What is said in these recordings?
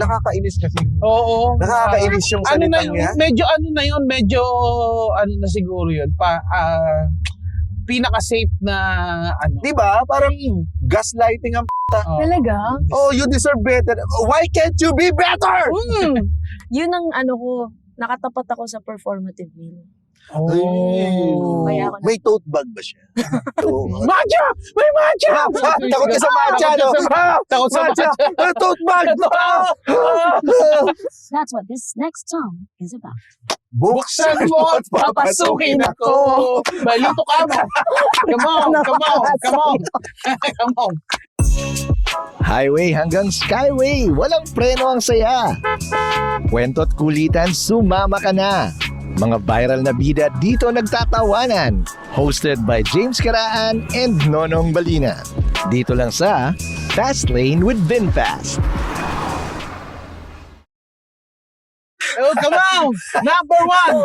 nakakainis kasi. Oo. Nakakainis yung salitang yan. Medyo ano na siguro yun. Pinaka-safe na ano. Diba? Parang gaslighting ang Talaga? Oh, you deserve better. Why can't you be better? Yun ang ko, nakatapat ako sa performative meal. Oh. Kaya ako May tote bag ba siya? Matcha! May matcha! Takot ka sa matcha, no? Takot sa matcha. Tote bag! That's what this next song is about. Buksan mo at papasukin ako. Balito ka mo. Come on. Come on. Highway hanggang Skyway, walang preno ang saya. Kwento't kulitan, sumama ka na. Mga viral na bida dito nagtatawanan. Hosted by James Karaan and Nonong Balina. Dito lang sa Fast Lane with VinFast. Oh, come on! Number 1!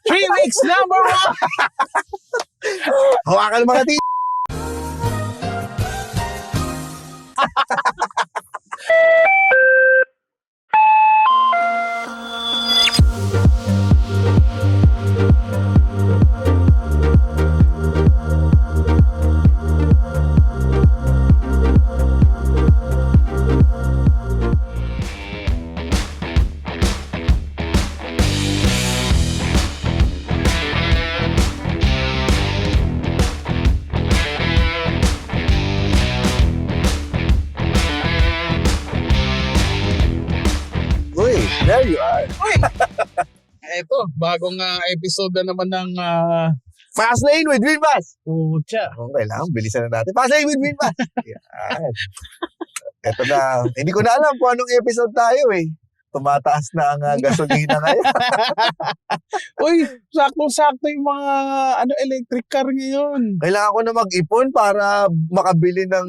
3 weeks, number 1! Hawakan mga tito. There you are. Eto, bagong episode na naman ng Fast Lane with VinFast. Pucha. Okay lang, bilisan na natin. Fast Lane with VinFast. Yan. Ito na. Hindi ko na alam kung anong episode tayo eh. Tumataas na ang gasolina ngayon. Uy, saktong-sakto yung mga electric car ngayon. Kailangan ko na mag-ipon para makabili ng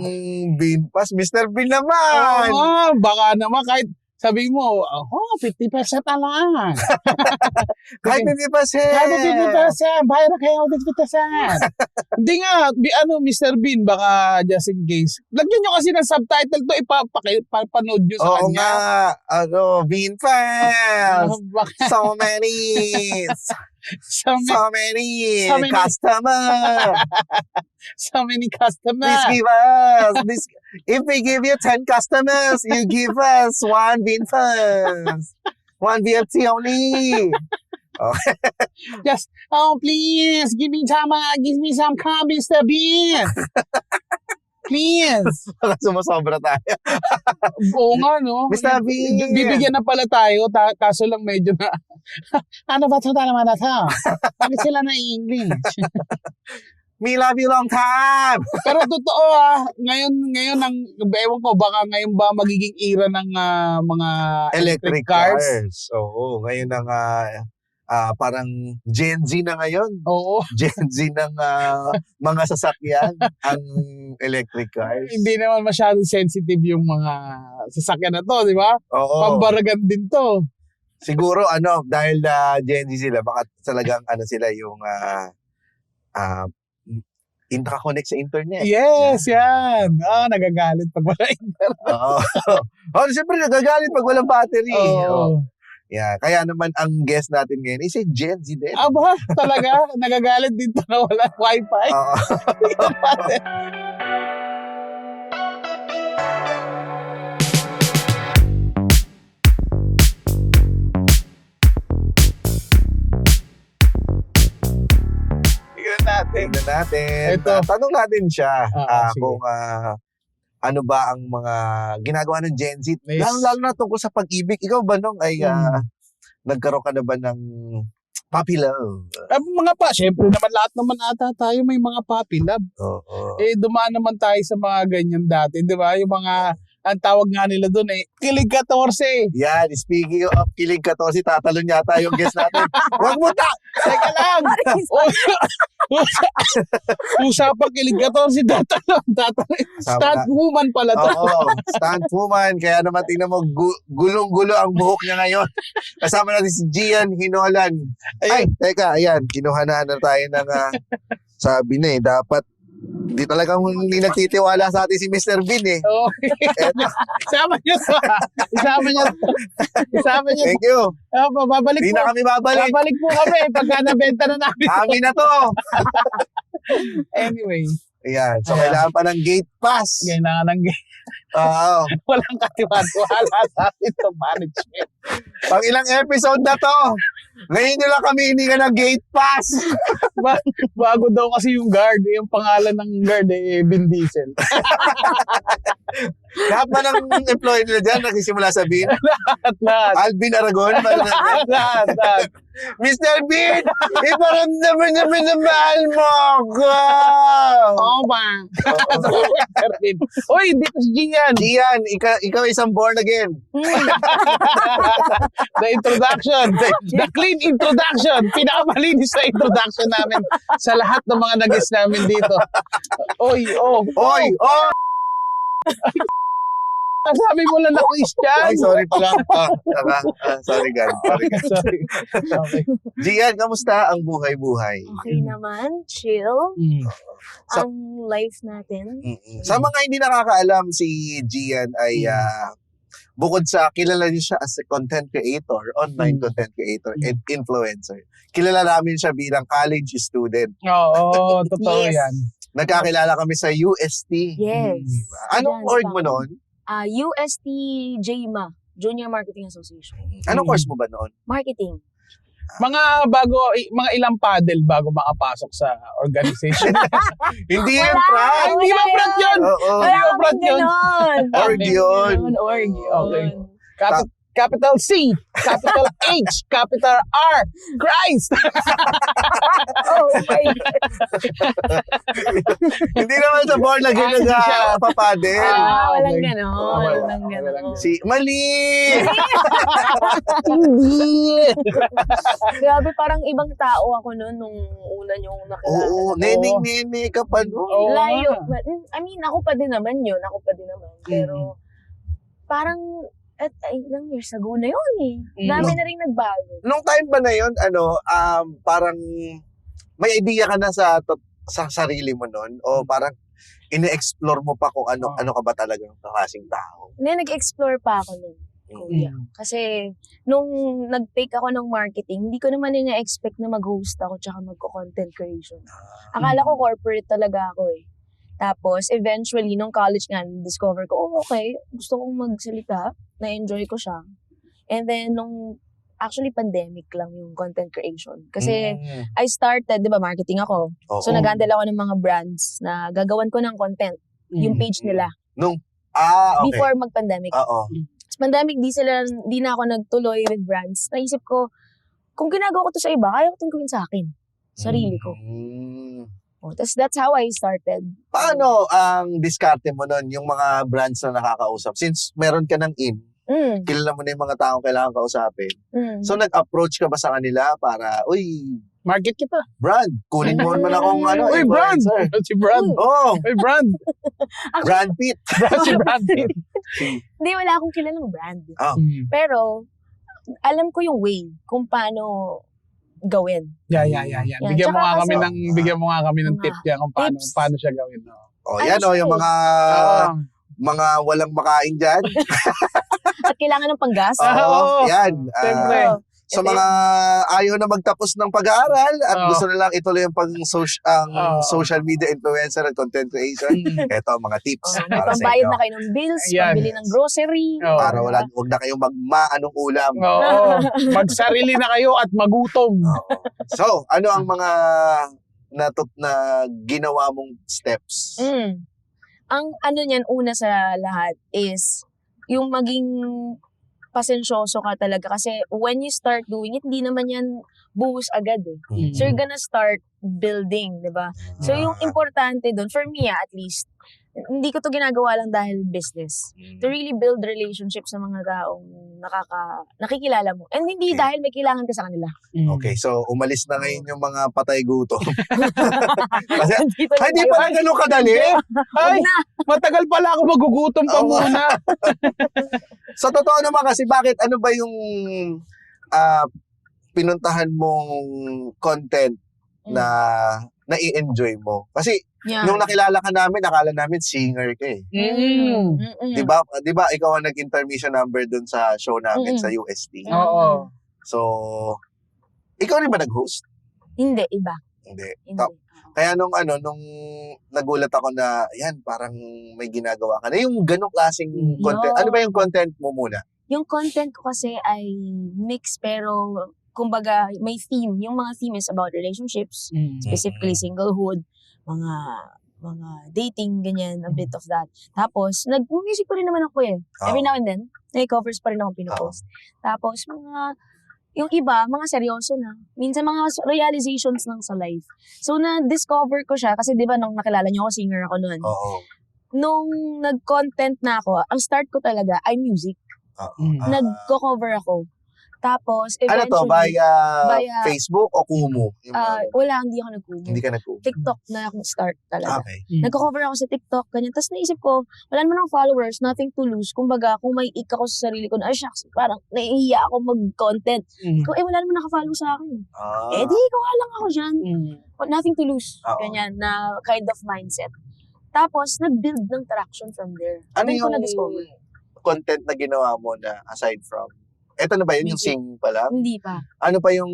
VinFast. Mr. Vin naman! Baka naman kahit sabi mo, 50% na lang. Kahit 50%! Kahit 50%! Bayar na kayo 50%! Hindi nga, Mr. Bean, baka just in case. Lagyan nyo kasi ng subtitle to, ipapanood nyo sa Oo kanya. nga, VinFast! So many customers! So many customers! Please give us this. If we give you 10 customers, you give us 1 VinFast. 1 VFT only. Okay. Just, please, give me some car, Mr. Bean. Please. Baka sumusobra tayo. Oo nga, no? Mr. Bean. Bibigyan na pala tayo, kaso lang medyo na, ano ba ito naman na ito? Bakit sila na English? Me love you long time. Pero totoo ngayon ewan ko, baka ngayon ba magiging era ng mga electric cars? Oo, ngayon ng parang Gen Z na ngayon. Oo. Gen Z ng mga sasakyan ang electric cars. Hindi naman masyadong sensitive yung mga sasakyan na to, di ba? Oo. Pambaragan din to. Siguro dahil Gen Z sila, baka talagang sila yung nakakonect sa internet. Yes, yan. Nagagalit pag wala internet. Oo. Siyempre nagagalit pag walang battery. Oo. Yeah, kaya naman ang guest natin ngayon is Gen Z din. Aba, talaga? Nagagalit dito na wala wifi? Oo. Tignan natin. Ito. Tanong natin siya Sige. kung ano ba ang mga ginagawa ng Gen Z. Yes. Lalo na tungkol sa pag-ibig. Ikaw ba ay nagkaroon ka na ba ng puppy love? Siyempre naman lahat naman ata tayo may mga puppy love. Oo. Dumaan naman tayo sa mga ganyan dati, di ba? Yung mga, ang tawag nga nila doon kilig 14. Yan, speaking of kilig 14, tatalon yata yung guest natin. Huwag mo Teka lang! Usapang kilig 14, tatalon. Stunt woman pala to. Oo, stunt woman. Kaya naman tingnan mo, gulong-gulo ang buhok niya ngayon. Kasama natin si Gian Hinolan. Ay, teka, ayan, kinuha na tayo ng sabi na dapat Hindi talagang hindi nagtitiwala sa atin si Mr. Bean eh. Oo. Isama niyo to. Isama niyo to. Isama niyo to. Thank you. Babalik Hindi po. na kami babalik. Babalik po kami pagka nabenta na namin. Kami na to. Anyway, Ayan. So, Ayan. kailangan pa ng gate pass. kailangan ng Oo. walang katiwala sa atin to management. Pang ilang episode na to. Ngayon nyo lang kami hininga ng gate pass. Bago daw kasi yung guard, yung pangalan ng guard Vin Diesel. Lahat ba ng employee nila dyan nagsisimula sabihin? Lahat. Alvin Aragon? Lahat. Mr. Bean! Iparamdaman na minamahal mo ako! Oo ba? Uy, dito si Gian. Gian, ikaw isang born again. The introduction. The clean introduction. Pinakamalinis na introduction namin sa lahat ng mga nag-guest namin dito. Oy. Oy! Oh! Sabi mo lang na Christian. Ay, sorry pala. Sorry, God. Sorry. Okay. Gian, kamusta ang buhay-buhay? Okay naman, chill. Sa- Ang life natin. Sa mga hindi nakakaalam, si Gian ay bukod sa kilala niyo siya as a content creator, online content creator, and influencer. Kilala namin siya bilang college student. Oo, totoo Yes. yan. Nagkakilala kami sa UST. Yes. Anong org mo noon? UST JMA, Junior Marketing Association. Anong course mo ba noon? Marketing. Mga ilang paddle bago makapasok sa organization. Hindi yan, Wala! Frank. Ay, hindi ba Brad yun? Oo. Wala Yung kami front yun. ganon. Org yun. Org yun. Okay. Capital C, capital H, capital R, Christ! Oh my God. Hindi naman sa board lagi Hindi siya. nagpapadel. Walang okay. ganon. Okay. Walang ganon. Si Mali! Hindi! Grabe, parang ibang tao ako noon nung una niyong nakilala. Oo, neneng-nene ka pa no? Oo Layo. nga. I mean, ako pa din naman yun. Ako pa din naman. Pero, parang, ilang years ago na yun eh. Dami na rin nagbago. Nung time ba na yun, parang may idea ka na sa sarili mo noon? O parang ine-explore mo pa kung ano ka ba talagang klaseng tao? Nag-explore pa ako nun. Kuya. Kasi, nung nag-take ako ng marketing, hindi ko naman ina-expect na mag-host ako tsaka magko-content creation. Akala ko corporate talaga ako eh. Tapos, eventually, nung college nga, discover ko, okay, gusto kong magsalita, na-enjoy ko siya. And then, actually, pandemic lang yung content creation. Kasi, I started, di ba, marketing ako. Oo. So, nag-handle ako ng mga brands na gagawan ko ng content, yung page nila, Okay. before mag-pandemic. Oo. Sa pandemic, di na ako nagtuloy with brands. Naisip ko, kung ginagawa ko to sa iba, kaya ko itong gawin sa akin. Sarili ko. That's how I started. Paano ang diskarte mo nun, yung mga brands na nakakausap? Since meron ka ng kilala mo na yung mga taong kailangan kausapin. So, nag-approach ka ba sa kanila para, uy, Market kita. brand, kunin mo naman akong Uy, Brand! influencer. Si Brand. Oh, Uy, Brand! Brand Pitt. Si Brand. Hindi, wala akong kilalang brand. Oh. Pero, alam ko yung way kung paano gawin. Yeah. Yan, Bigyan mo tsaka nga kami ng Mga tip yan kung tips. paano siya gawin. Oh, Ano yan siya yung eh? mga walang makain dyan. At kailangan ng panggas. Oo. Yan. Siyempre. Sa mga ayaw na magtapos ng pag-aaral at gusto na lang ituloy ang social media influencer at content creation, eto mga tips May para sa pambayad inyo. na kayo ng bills, Ayan. pambili ng grocery. Oo. Para wag na kayong magma-anong ulam. Oo. Magsarili na kayo at magutom. Oo. So, ano ang mga na ginawa mong steps? Ang ano niyan, una sa lahat is yung maging pasensyoso ka talaga. Kasi when you start doing it, hindi naman yan buhos agad eh. So you're gonna start building, di ba? So yung importante doon, for me at least, hindi ko to ginagawa lang dahil business. To really build relationships sa mga taong nakikilala mo. And hindi dahil may kailangan ka sa kanila. Okay, so umalis na ngayon yung mga patay gutom. Kasi, Dito na hindi tayo. pala ganun kadali. Ay, matagal pala ako magugutom pa Oo. muna. Sa totoo naman kasi, bakit ano ba yung pinuntahan mong content na i-enjoy mo? Kasi Yeah. Nung nakilala ka namin, akala namin singer ka eh. Mm. Mm-mm. Di ba ikaw ang nag-intermission number dun sa show namin sa UST? Oo. So, ikaw rin ba nag-host? Hindi, iba. Hindi. Hindi. Kaya nung nagulat ako na, yan, parang may ginagawa ka na. Yung ganong klaseng content. Ano ba yung content mo muna? Yung content ko kasi ay mix pero kumbaga may theme. Yung mga theme is about relationships, specifically singlehood, mga dating, ganyan, a bit of that. Tapos, nag-music pa rin naman ako eh. Every now and then, may covers pa rin ako pinupost. Tapos, yung iba, mga seryoso na. Minsan, mga realizations lang sa life. So, na-discover ko siya, kasi di ba, nung nakilala niyo ako, singer ako noon. Oo. Nung nag-content na ako, ang start ko talaga ay music. Nagko-cover ako. Tapos, Ano to? eventually, Via Facebook o Kumu? wala, hindi ako nag-Google. Hindi ka nag-Kumu? TikTok na akong start talaga. Okay. Nagko-cover ako sa TikTok, ganyan. Tapos naisip ko, wala naman akong followers, nothing to lose. Kumbaga, kung may ik ako sa sarili ko na, ay shucks, parang naiiya ako mag-content. Kung wala naman nakafollow sa akin. Di, gawa lang ako dyan. Nothing to lose. Oo. Ganyan, na kind of mindset. Tapos, nag-build ng traction from there. Ano Doon ko yung na-discover. content na ginawa mo na aside from? Eto na ba yun? Yung Music. sing pa lang? Hindi pa. Ano pa yung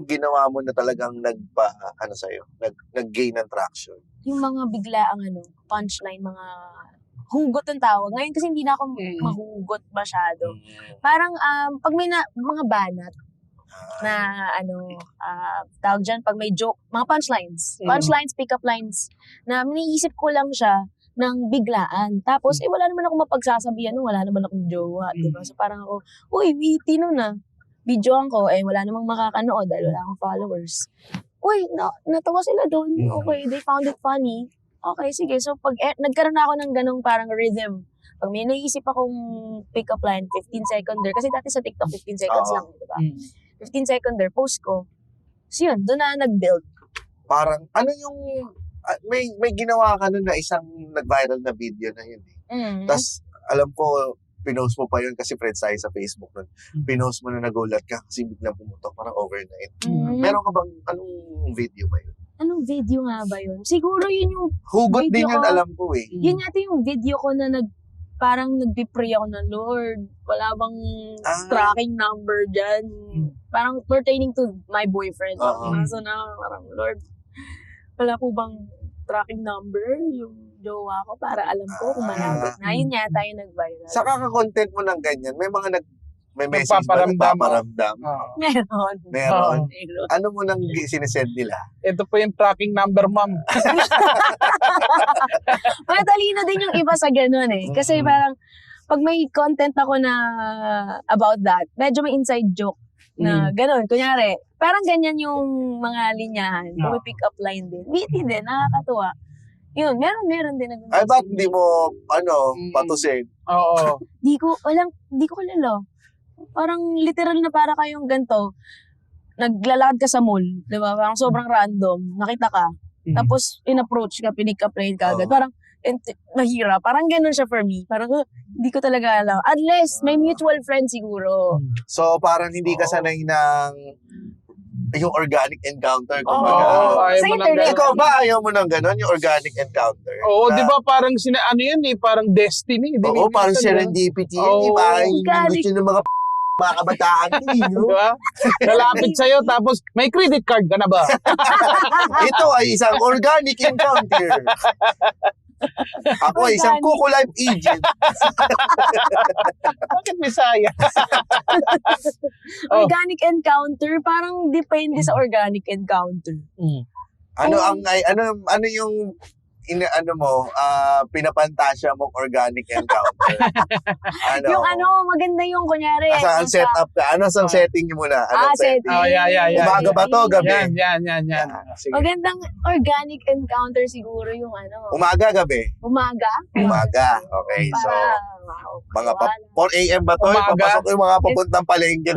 ginawa mo na talagang nag-gain ng traction? Yung mga biglaang punchline, mga hugot ang tawag. Ngayon kasi hindi na ako mahugot masyado. Parang pag may mga banat na tawag dyan, pag may joke, mga punchlines, pick-up lines, na iniisip ko lang siya ng biglaan. Tapos, wala naman ako mapagsasabihan nung wala naman akong jowa, diba? So parang ako, uy, witty nun videoan ko, wala namang makakanood dahil wala akong followers. Uy, natawa sila doon. Okay, they found it funny. Okay, sige. So, pag nagkaroon na ako ng ganong parang rhythm, pag may naisip akong pick-up line, 15 seconder, kasi dati sa TikTok, 15 seconds lang, diba? 15 seconder, post ko. So yun, doon na nag-build. Parang, ano yung, may ginawa ka nun na isang nag-viral na video na yun. Tapos, alam ko, pinost mo pa yun kasi friends tayo sa Facebook nun. Pinost mo na nagulat ka kasi biglang pumutok, parang overnight. Meron ka bang, anong video ba yun? Anong video nga ba yun? Siguro yun yung Hugot video din yun, ko. alam ko eh. Yun yata yung video ko na parang nagpipray ako na, Lord, wala bang tracking number dyan? Parang pertaining to my boyfriend. So na, parang, Lord, wala po bang tracking number yung jowa ko para alam ko kung malapit na. Yun yata yung nag-viral. Sa kaka-content mo ng ganyan, may message ba nagpaparamdam? Meron. Meron. Ano mo nang sinesend nila? Ito po yung tracking number, ma'am. Matalino din yung iba sa ganun eh. Kasi parang, pag may content ako na about that, medyo may inside joke na ganun. Kunyari, parang ganyan yung mga linyahan. Kung may pick up line din. Witty din, nakakatuwa. Yun, meron din. Ay, ba't hindi mo, patusin? Oo. Di ko kilala. Parang literal na para kayong ganito. Naglalakad ka sa mall, di ba? Parang sobrang random. Nakita ka. Tapos, in-approach ka, pinick up line ka agad. Parang, mahirap. Parang ganun siya for me. Parang, hindi ko talaga alam. Unless, may mutual friend siguro. So, parang hindi ka sanay ng yung organic encounter. Ayaw Sa mo ng internet. ganun. Ikaw ba ayaw mo ng gano'n, yung organic encounter? Oo, di ba parang parang destiny. Di Oo, ba? parang serendipity yun. Oo. Parang Organic. gusto ng mga mga kabataan din, Di ba? Lalapit sa'yo, tapos may credit card ka na ba? Ito ay isang organic encounter. Ako ay isang Organic. Kuko Life agent. Bakit Bisaya? Organic encounter, parang depende sa organic encounter. Ano yung pinapantasya mong organic encounter? Yung maganda yung kunyari. Asa ang setup ka? Ano ang setting mo na? Anong setting. Oh, yeah. Umaga ba to? Gabi? Yan. Sige. Magandang organic encounter siguro yung Umaga, gabi? umaga. Umaga. Okay, so Para Mga 4 a.m. ba to? Umaga. Papasok yung mga papuntang palengke.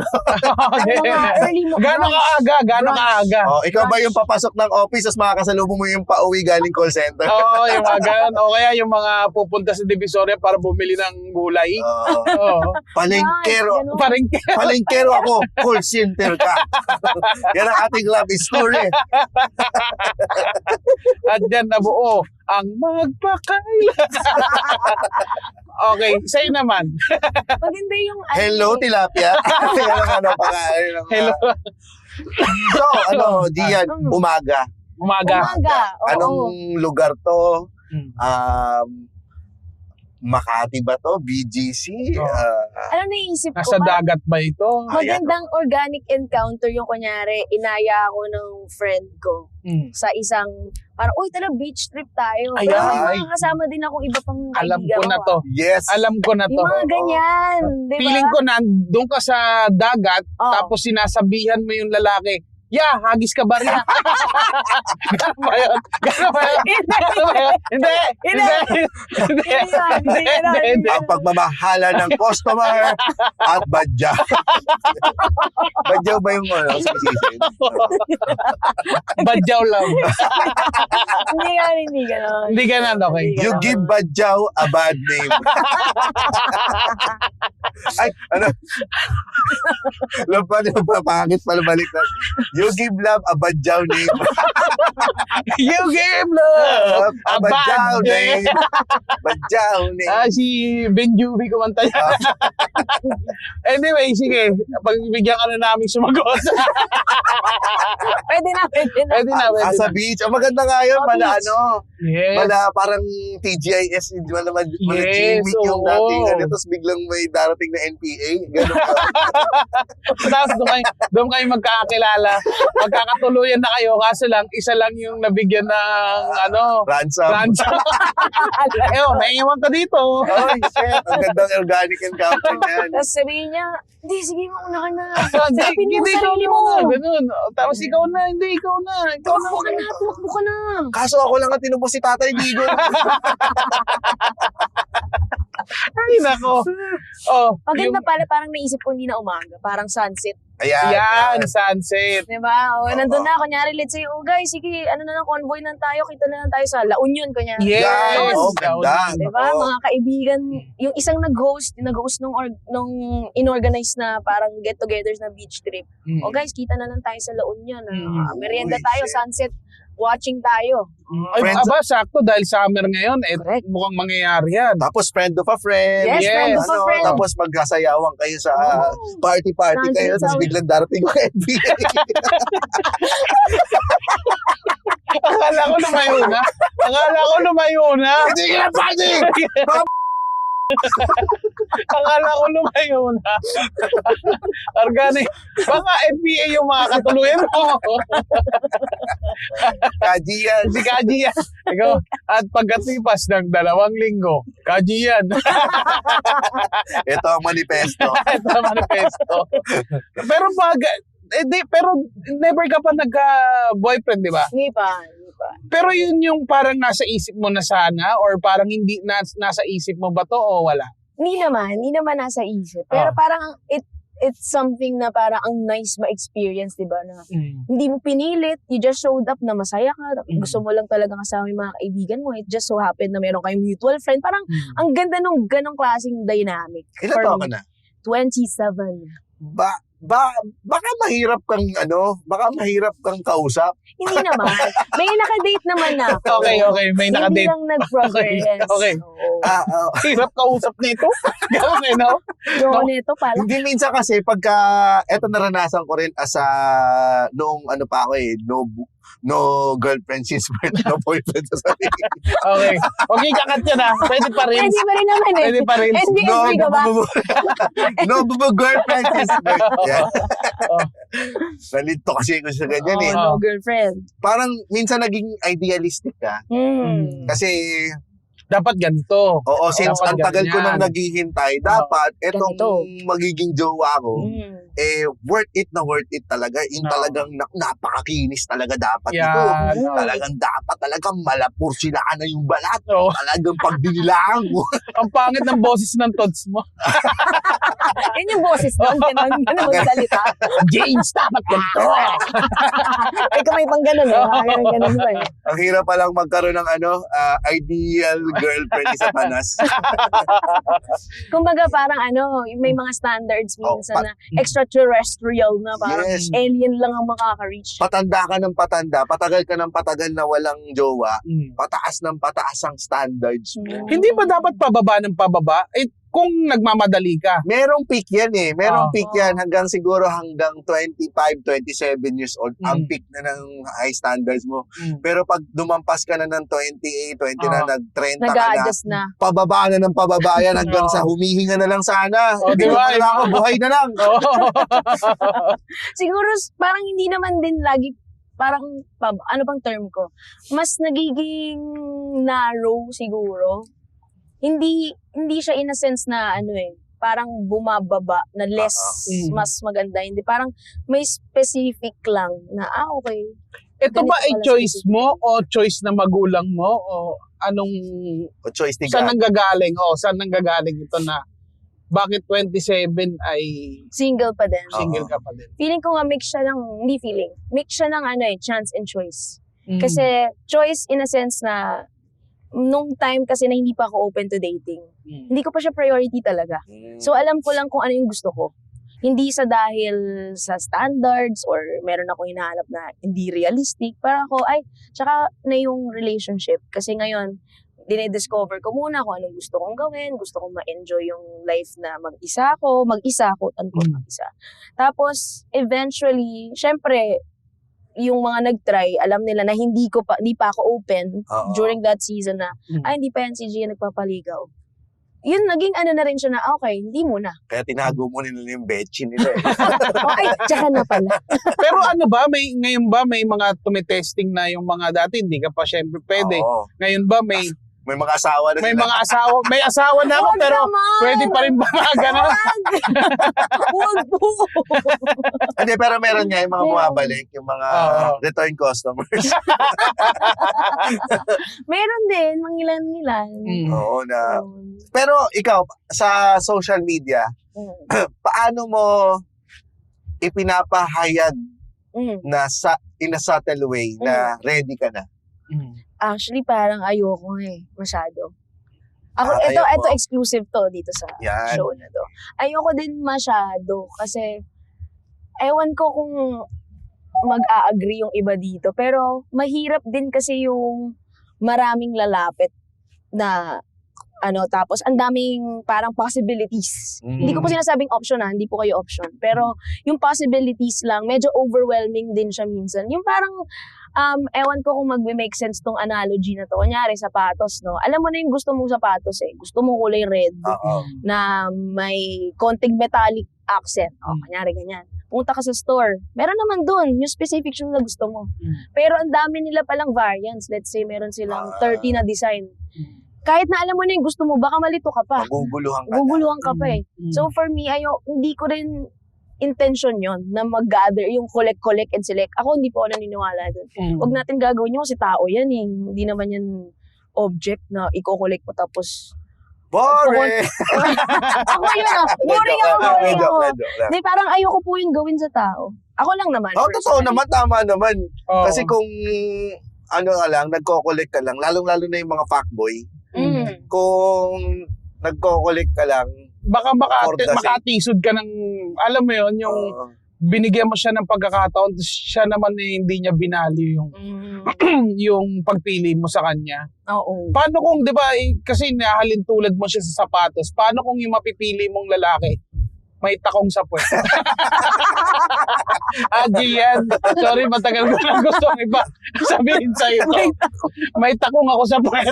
Early mo. Gano'ng kaaga? Gano'ng kaaga? Ikaw ba yung papasok ng office tapos makakasalubong mo yung pauwi galing call center? Oo, yung mga gano'n. O kaya yung mga pupunta sa Divisoria para bumili ng gulay. Oo. Palengkero. Parang Palengkero ako, call center ka. Yan ang ating love story. at dyan nabuo ang magpakailan. Okay, sa'yo naman. Maganda yung... Hello, tilapia. Yan ang ano, pagkain. Hello. So, Gian, umaga. Umaga. Oo. Anong lugar to? Hmm. Makati ba to? BGC? Oo. Alam, naisip ko, Nasa parang dagat ba ito? magandang organic encounter yung kunyari, inaya ako ng friend ko sa isang, parang, uy, tala, beach trip tayo. Ayan. Pero may mga kasama din akong iba pang Alam kaibigan ko na to. Yes. Alam ko na to. Yung mga ganyan, di ba? Feeling ko na doon ka sa dagat, Oo. tapos sinasabihan mo yung lalaki, yeah, hagis ka ba rin? Gano'n ba yun? Gano'n ba yun? Gano'n ba yun? Hindi! Hindi! Hindi! Ang pagmamahala ng customer at badyaw. Badyaw ba yung sisisid? Badyaw lang. Hindi gano'n. Hindi ganun, okay. Hindi You ganun. give badyaw a bad name. Ay, ano? Pangit pala balik na. You give love a badyaw name. You gave love A badyaw name. Badyaw name. Si Benjubi kumanta niya. Anyway, sige. Pagbigyan ka na namin sumagot. Pwede na. Pwede na, pwede Sa na. beach. Ang maganda nga yun. Oh, Mala beach. Yes. Mala parang TGIS. Mala Yes, Jimmy yung oo. dating. Tapos biglang may darating na NPA. Ganun ba? Tapos doon kayo magkakakilala. Magkakatuluyan na kayo. Kaso lang, isa lang yung nabigyan ng Ransom. ransom. Ewan, may iwan ka dito. Ay, shit. Ang gandang organic encounter niyan. Tapos sabihin niya, hindi, sige, mauna ka na. Hindi, Sabihin mo hindi, sa sarili mo. Ganun. Tapos ikaw na, hindi, ikaw na. Ikaw na. Tumakbo ka na. Kaso ako lang ang tinubos si Tatay Digo. Ay, nako. Oh, Maganda pala, parang naisip ko hindi na umaga. Parang sunset. Ayan. yan, sunset. Diba? O, Oo. nandun na, kunyari, let's say, oh guys, sige, ano na lang, convoy na tayo, kita na lang tayo sa La Union, kunyari. Yes. Yan, ganda. Diba? Oo. Mga kaibigan, yung isang nag-host nung inorganize na parang get-togethers na beach trip. O guys, kita na lang tayo sa La Union. Merienda Uy, tayo, shit. sunset watching tayo. Ay, Friends- aba, sakto dahil summer ngayon, Correct. mukhang mangyayari yan. Tapos friend of a friend. Yes, friend of a friend. Tapos magkasayawan kayo sa party-party Sunset kayo. Tapos sound. biglang darating yung NBA. Akala ko lumayo na. Hindi ka na party! Akala ko lumayo na. Organic. Baka NBA yung mga katuluyan mo. Kaji yan. Si Kaji yan. Ikaw, at pagkatipas ng 2 linggo, Kaji yan. Ito ang manifesto. Ito ang manifesto. Pero pero never ka pa nagka-boyfriend, di ba? Hindi pa. Pero yun yung parang nasa isip mo na sana or parang hindi nasa isip mo ba to o wala? Hindi naman nasa isip. Pero parang it's something na parang ang nice ma-experience, di ba? Na hindi mo pinilit, you just showed up na masaya ka, gusto mo lang talaga kasama yung mga kaibigan mo, it just so happened na meron kayong mutual friend. Parang ang ganda nung ganong klaseng dynamic. Ilan For taon ka me, na? 27. Baka mahirap kang kausap. Hindi naman. May naka-date naman na ako. Okay, may Hindi nakadate. lang nag-progress. Okay. Oo. Hirap kausap nito. Gano'n eh, no? Yung neto pala. Hindi minsan kasi pagka, eto naranasan ko rin as a, noong ano pa ako no girlfriend since birth, no boyfriend sa sarili. Okay. Okay, kakat yan ah. Pwede pa rin. Pwede pa rin naman eh. Pwede pa rin. NBNB ka ba? No girlfriend since birth. Yan. Oh. Nalito kasi ko sa ganyan eh. No girlfriend. Parang minsan naging idealistic ka. Hmm. Kasi dapat ganito. Oo, since Dapat ang tagal ko nang ganyan. naghihintay, dapat etong Ganito. magiging jowa ko, worth it talaga. Yung Oo. talagang napakakinis talaga dapat ito. Yan. Talagang dapat talagang malapursilaan na yung balat. Oo. Talagang pag dinilaan mo. Ang pangit ng boses ng tots mo. Yan yung boses nun. Ganun magsalita. James, dapat ganito. Ay, kamay pang ganun eh. Ganun ba eh. Ang hirap palang magkaroon ng ideal girlfriend ni Satanas. Kumbaga parang may mga standards minsan pa- na extraterrestrial na parang Yes. alien lang ang makaka-reach. Patanda ka ng patanda, patagal ka ng patagal na walang jowa, Mm. pataas ng pataas ang standards mo. Hindi ba dapat pababa ng pababa? Eh, kung nagmamadali ka. Merong peak yan eh. Merong Oo. peak yan hanggang 25, 27 years old. Ang Mm. peak na ng high standards mo. Mm. Pero pag dumampas ka na ng 28, 20 na, Oo. nag-30 ka na, Nag-a-adjust na. pababa na ng pababa yan hanggang Oo. sa humihinga na lang sana. O, Hindi diba? ko na ako, buhay na lang. Oo. Siguro parang hindi naman din lagi parang ano bang term ko? Mas nagiging narrow siguro. Hindi siya in a sense na parang bumababa na less Mm. mas maganda. Hindi parang may specific lang na okay. Ito ba ay Ganito pala choice specific. mo o choice ng magulang mo o anong O choice ni saan God. nanggagaling? O saan nanggagaling ito na bakit 27 ay Single pa din. single ka pa din? Feeling ko nga mix siya ng, hindi feeling, mix siya ng chance and choice. Mm. Kasi choice in a sense na nung time kasi na hindi pa ako open to dating. Mm. Hindi ko pa siya priority talaga. So alam ko lang kung ano yung gusto ko. Hindi sa dahil sa standards or meron ako hinahanap na hindi realistic. Para ako, tsaka na yung relationship. Kasi ngayon, dinidiscover ko muna kung anong gusto kong gawin. Gusto kong ma-enjoy yung life na mag-isa ako, quote-unquote, mag-isa. Tapos, eventually, syempre, yung mga nag-try, alam nila na hindi pa ako open Oo. during that season na, hindi pa yan si Gia nagpapaligaw. Yun, naging na rin siya na, okay, hindi muna. Kaya tinago mo nila yung bedsheet nila eh. Tsaka na pala. Pero ano ba, ngayon ba may mga tumitesting na yung mga dati, hindi ka pa syempre pwede. Oo. Ngayon ba may Mga asawa na may sila. mga asawa, may asawa na ako Huwag pero naman! pwede pa rin ba mga ganun? Huwag po! Hindi, pero meron nga yung mga Meron. bumabalik, yung mga Oo. return customers. Meron din, mangilan-ngilan. Mm. Oo na. Pero ikaw, sa social media, paano mo ipinapahayag na in a subtle way na ready ka na? Mm. Actually, parang ayoko masyado. Ako, ito Ayoko. exclusive to dito sa Yan. show na to. Ayoko din masyado kasi ewan ko kung mag-a-agree yung iba dito. Pero mahirap din kasi yung maraming lalapit na tapos ang daming parang possibilities. Hindi ko po sinasabing option hindi po kayo option. Pero yung possibilities lang, medyo overwhelming din siya minsan. Yung parang, ewan ko kung mag-make sense tong analogy na to. Kunyari, sapatos, no? Alam mo na yung gusto mong sapatos eh. Gusto mo kulay red Oo. na may konting metallic accent. Kunyari, ganyan. Punta ka sa store. Meron naman dun, yung specific shoe na gusto mo. Pero ang dami nila palang variants. Let's say, meron silang 30 na design. Kahit na alam mo na yung gusto mo, baka malito ka pa. Maguguluhan ka na. Guguluhan ka pa eh. So for me, hindi ko rin intention yon na mag-gather yung collect and select. Ako hindi po ako naniniwala dun. Huwag natin gagawin yun kasi tao yan eh. Hindi naman yan object na i-collect mo tapos... Boring! Ako yun boring ako. Medyo. Hindi, parang ayoko po yung gawin sa tao. Ako lang naman. Oh, totoo personally. naman, tama naman. Oo. Kasi kung nagko-collect ka lang, lalong-lalo na yung mga fuckboy, kung nagko-collect ka lang, baka For the sake. makatisod ka ng, alam mo yun, yung binigyan mo siya ng pagkakataon, tapos siya naman hindi niya binali yung yung pagpili mo sa kanya. Oo. Paano kung, di ba, kasi nahalin tulad mo siya sa sapatos, paano kung yung mapipili mong lalaki, may takong sa puwet? Gian, sorry, matagal ko lang gusto ang iba sabihin sa'yo to. May takong ako sa puwet.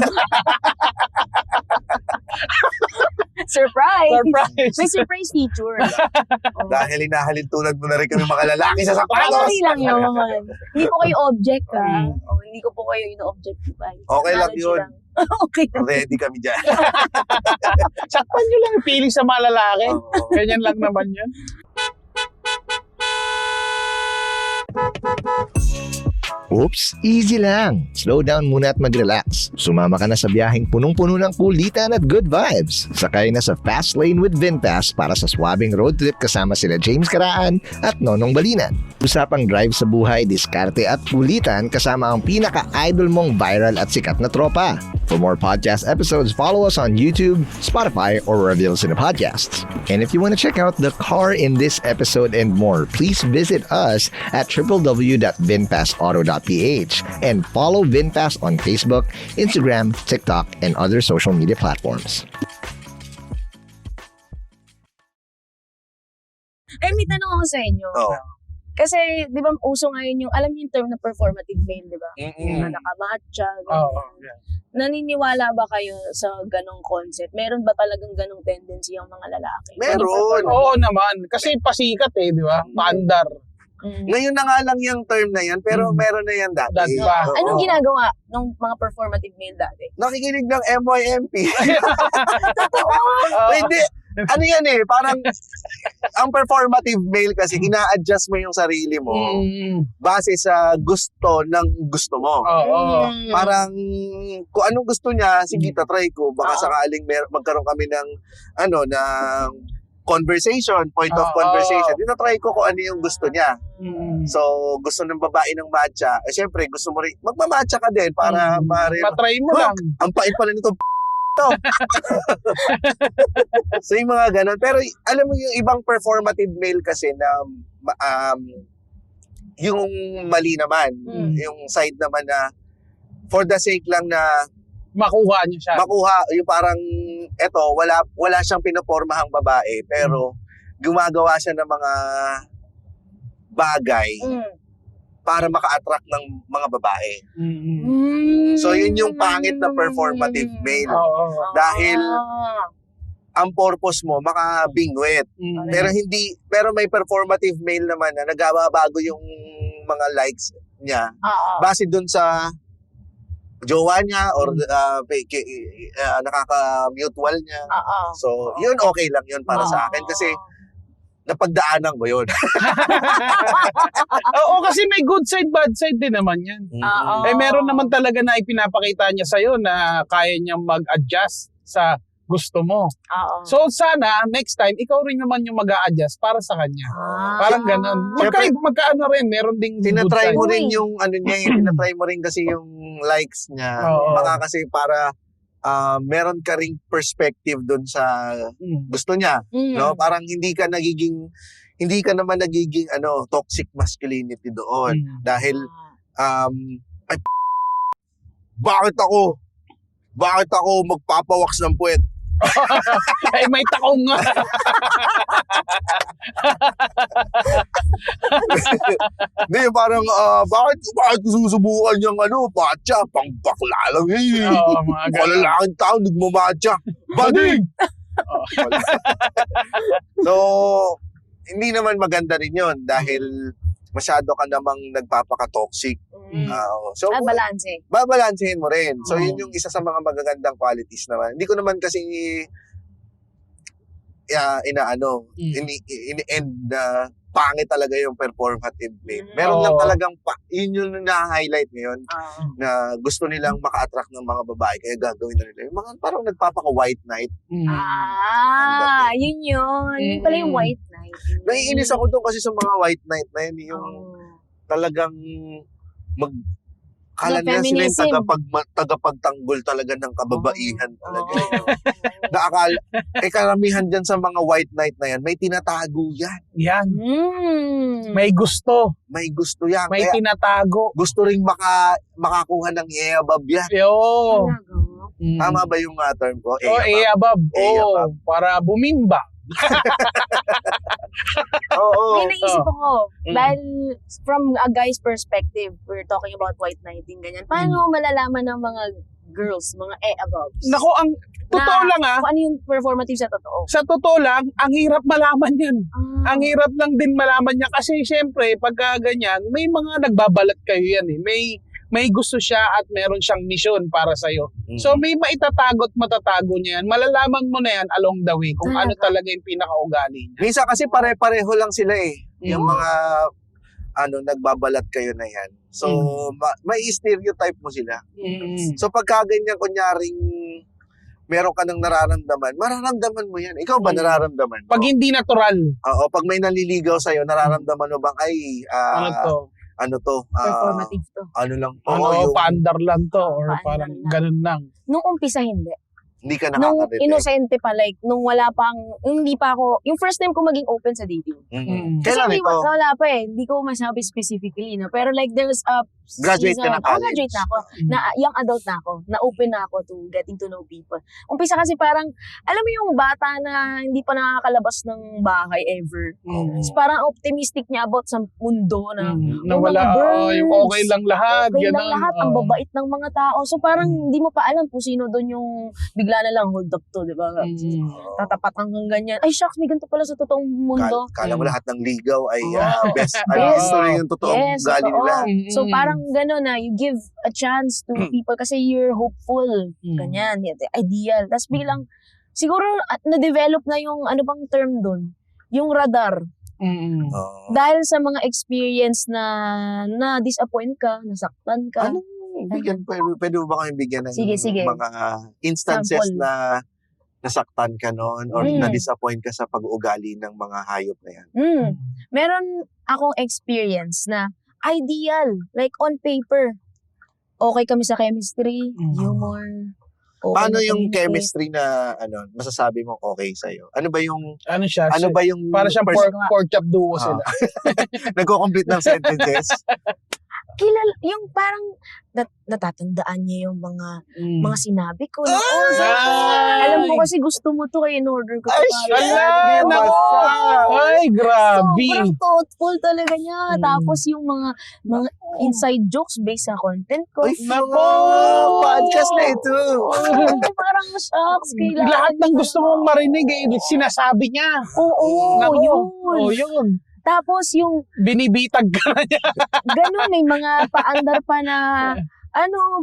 Surprise! Surprise! May surprise feature. dahil hinahalin tulad mo na rin kami mga lalaki sa sapatos. Actually lang yun. Hindi po kayo object Mm. hindi ko po kayo ino-objectify. Okay lang Analogy yun. lang. Okay. Ready kami dyan. Sakpan nyo lang yung feeling sa mga lalaki. Oo. Ganyan lang naman yan. Oops, easy lang. Slow down muna at mag-relax. Sumama ka na sa biyaheng punong-puno ng kulitan at good vibes. Sakay na sa Fast Lane with VinFast para sa swabing road trip kasama sila James Karaan at Nonong Balinan. Usapang drive sa buhay, diskarte at kulitan kasama ang pinaka-idol mong viral at sikat na tropa. For more podcast episodes, follow us on YouTube, Spotify, or wherever you listen to podcasts. And if you want to check out the car in this episode and more, please visit us at www.vinfastauto.ph and follow VinFast on Facebook, Instagram, TikTok, and other social media platforms. May tanong ako sa inyo. Oo. Kasi, di ba, uso ngayon yung, alam niyo yung term na performative male, di ba? Yung mga nakamatcha, Oo. ganyan. Naniniwala ba kayo sa ganong concept? Meron ba talagang ganong tendency yung mga lalaki? Meron. Oo naman. Kasi pasikat di ba? Paandar. Ngayon na nga lang yung term na yan, pero meron na yan dati. Dati pa. Oo. Anong ginagawa ng mga performative male dati? Nakikinig ng MYMP. Oo. Hindi. Ano yan parang ang performative male kasi ina-adjust mo yung sarili mo base sa gusto ng gusto mo. Oo. Parang kung anong gusto niya, sige, try ko. Baka Oo. sakaling magkaroon kami ng conversation, point of Oo. conversation. Try ko kung ano yung gusto niya. Mm. So, gusto ng babae ng matcha. Syempre, gusto mo rin, magmamatcha ka din para Matry mo lang. ang pait pala nito to. So, yung mga ganun. Pero, alam mo yung ibang performative male kasi na yung mali naman, yung side naman na for the sake lang na Makuha niyo siya. makuha, yung parang eto, wala siyang pinopormahang babae, pero gumagawa siya ng mga bagay para maka-attract ng mga babae. So, yun yung pangit na performative male. Oo. Dahil ang purpose mo, makabingwit. Pero may performative male naman na nagbabago yung mga likes niya base dun sa jowa niya or nakaka-mutual niya. So, yun okay lang yun para sa akin kasi napagdaanan ko yun. Oo, kasi may good side, bad side din naman yan. Meron naman talaga na ipinapakita niya sa'yo na kaya niyang mag-adjust sa gusto mo. So sana, next time, ikaw rin naman yung mag-a-adjust para sa kanya. Parang ganun. Magkaano rin, meron ding good Tinatry side. mo rin yung ano niya, tinatry mo rin kasi yung likes niya. Oo. Baka kasi para meron ka ring perspective doon sa gusto niya, no? Parang hindi ka naman nagiging toxic masculinity doon dahil ay, bakit ako magpapawaks ng puwet? Ay, may takong nga. Hindi, parang bakit susubukan yung matcha? Pang bakla lang Oo, mga ganun. Kalalaking tao, nagmamatcha. Bading! So, hindi naman maganda rin yun dahil masyado ka namang nagpapaka-toxic. So, babalansehin mo rin. So, yun yung isa sa mga magagandang qualities naman. Hindi ko naman kasi ini-end na pangit talaga yung performative male. Meron lang talagang, yun yung na-highlight ngayon na gusto nilang maka-attract ng mga babae kaya gagawin na nila. Yung mga parang nagpapaka-white knight. Yun yun. Yun pala yung white knight. Naiinis ako doon kasi sa mga white knight na yun, yung talagang kala nila sila yung tagapagtanggol talaga ng kababaihan talaga. Naakala, karamihan dyan sa mga white knight na yan, may tinatago yan. Yan. May gusto. May gusto yan. May Kaya tinatago. gusto ring makakuha ng eabab yan. Yo. Tama ba yung term ko? Eabab. Eabab. Para bumimba. Oo. May naisip ako. Dahil from a guy's perspective, we're talking about white knighting, ganyan. Paano malalaman ng mga girls, mga abobs? Nako, ang totoo lang Kung ano yung performative sa totoo? Sa totoo lang, ang hirap malaman yan. Ang hirap lang din malaman niya kasi syempre, pagka ganyan, may mga nagbabalat kayo yan eh. may gusto siya at meron siyang misyon para sa'yo. So may maitatago at matatago niya yan. Malalaman mo na yan along the way kung ano talaga yung pinakaugali niya. Minsan kasi pare-pareho lang sila eh. Yung mga nagbabalat kayo na yan. So may stereotype mo sila. So pagka ganyan kunyaring meron ka ng nararamdaman, mararamdaman mo yan. Ikaw ba nararamdaman mo? Pag hindi natural. Oo, pag may naliligaw sa'yo, nararamdaman mo bang Ano to? Performative to. Ano lang to? Paandar lang to or Paandar parang lang. ganun lang. Nung umpisa, hindi. Hindi ka Nung nakaka-detect. inosente pa, like, nung wala pang, hindi pa ako, yung first time ko maging open sa dating. Kasi Kailan hindi, ito? wala pa eh. Hindi ko masabi specifically, no? Pero like, there's a Graduate ka na college. Graduate na ako. Na, young adult na ako. Na open na ako to getting to know people. Umpisa kasi parang, alam mo yung bata na hindi pa nakakalabas ng bahay ever. So parang optimistic niya about sa mundo na Na wala, yung okay lang lahat. okay ganun. lang lahat, ang babait ng mga tao. So parang hindi mo pa alam kung sino doon yung bigla na lang hold up to, di ba? Tatapat hanggang ganyan. Ay, shucks, may ganito pala sa totoong mundo. Kala mo lahat ng ligaw ay best. Best. Gusto rin yung totoong ugali totoo. nila. So parang gano'n na, you give a chance to people kasi you're hopeful. Ganyan, ideal. Tapos biglang, siguro na-develop na yung, ano bang term doon? Yung radar. Dahil sa mga experience na disappoint ka, nasaktan ka. Anong pwede mo ba kami bigyan ng Sige. mga instances Sample. na nasaktan ka noon or na-disappoint ka sa pag-uugali ng mga hayop na yan? Meron akong experience na ideal, like on paper. Okay kami sa chemistry, humor. Okay Paano na yung communicate. chemistry na masasabi mong okay sa'yo? Ano ba yung Ano siya? ano ba yung Para siyang pork chop duo sila. nagko-complete ng sentences? Kilala, yung parang natatandaan niya yung mga sinabi ko. Na, alam ko kasi gusto mo to kaya in-order ko. Ay, Ala, nako! Ay, grabe. Sobrang thoughtful talaga niya. Tapos yung mga inside jokes based sa content ko. Ay, Nako! podcast na ito. Parang shocks. Kailangan Lahat ng gusto mong marinig, sinasabi niya. Oo, Nako. yun. Yun. Tapos yung Binibitag ka na niya. ganun, may mga paandar pa na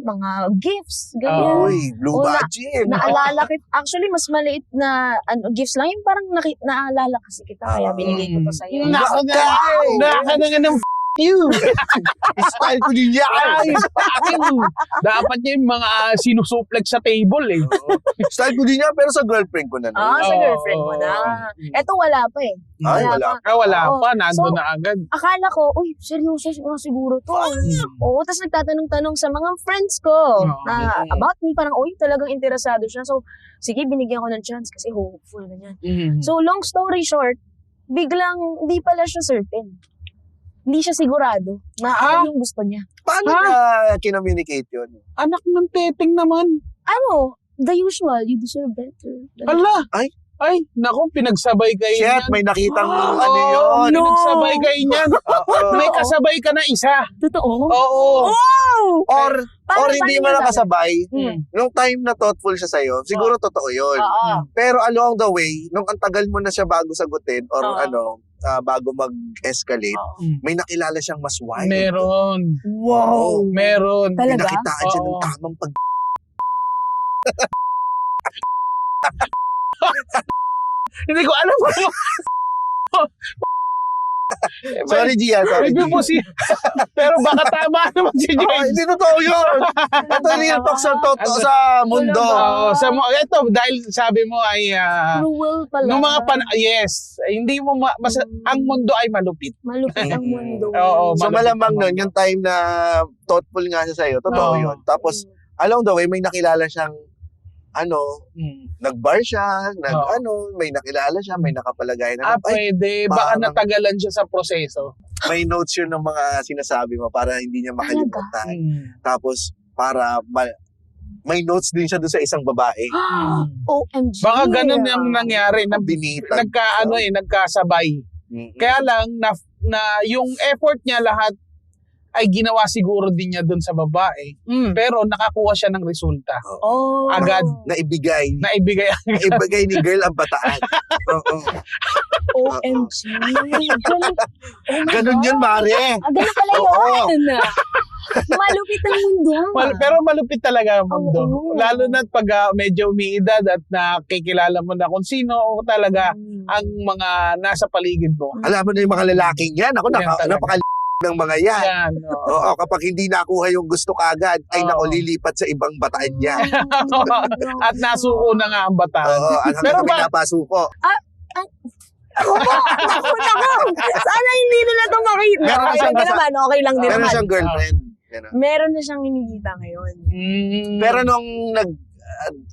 mga gifts, ganyan. Uy, blue budget. Naalala kita. Actually, mas maliit na gifts lang. Yung parang naalala kasi kita. Kaya binigay ko to sa'yo. Naka na nga ng you. Style ko din yan. Ay, dapat niya yung mga sinusuplag sa table eh. Style ko din yan, pero sa girlfriend ko na. Sa girlfriend mo na. Eto wala pa eh. Ay, wala. Wala Oo. pa, nandun So, na agad. Akala ko, uy, seryoso siguro to. Oo, tapos nagtatanong-tanong sa mga friends ko na about me. Parang, uy, talagang interesado siya. So, sige, binigyan ko ng chance kasi hopeful, ganyan. So, long story short, biglang hindi pala siya certain. Hindi siya sigurado na ano yung gusto niya. Paano niya kinommunicate yun? Anak ng teteng naman. The usual, you deserve better. Hala. Ay, naku, pinagsabay kayo shit, niyan. may nakitang Oo, yun. pinagsabay kayo niyan. May kasabay ka na isa. Totoo? Oo. Or hindi mo paano nakasabay, nung time na thoughtful siya sa'yo, siguro totoo yun. Pero along the way, nung ang tagal mo na siya bago sagutin or bago mag-escalate, may nakilala siyang mas wild. Meron. Wow. Meron. Talaga? Pinakitaan siya ng Oo. tamang pag... Hindi ko alam kung Sorry, Gian. Sorry, Hindi po si... Pero baka tama naman si James. Hindi totoo yun. Ito real talk sa mundo. Oo, ito, dahil sabi mo ay... Cruel pala. nung mga yes. Hindi mo... ang mundo ay malupit. Malupit ang mundo. Oo, So malamang nun, yung time na thoughtful nga siya sa'yo, totoo Oo. yun. Tapos, along the way, may nakilala siyang nag-bar siya, may nakilala siya, may nakapalagay na. Pwede. Baka parang- natagalan siya sa proseso. May notes yun ng mga sinasabi mo para hindi niya makalimutan. Tapos, may notes din siya doon sa isang babae. OMG. Baka ganun yung nangyari. Binitag. Nagkasabay. Kaya lang, na yung effort niya lahat ay ginawa siguro din niya doon sa babae. Pero nakakuha siya ng resulta. Agad. Naibigay Naibigay. ni girl ang bataan. Oo. OMG. Ganun yun, Mare. Ganun pala Oo. yun. Malupit ang mundo. Pero malupit talaga ang mundo. Oo. Lalo na pag medyo umiidad at nakikilala mo na kung sino talaga ang mga nasa paligid mo. Alam mo na yung mga lalaking yan. Ako, Yan talaga. napaka ng mga yan. Yan. Oo. Oo, kapag hindi nakuha yung gusto kagad, ay Oo. naku, lilipat sa ibang bataan niya. At nasuko na nga ang bataan. Oo, at Pero hanggang ba- pinapasuko. Ako! Sana hindi nila ito makita. Meron Okay siyang lang din naman, okay lang din Meron naman. siyang girlfriend. Ganun. Meron na siyang hinikita ngayon. Pero nung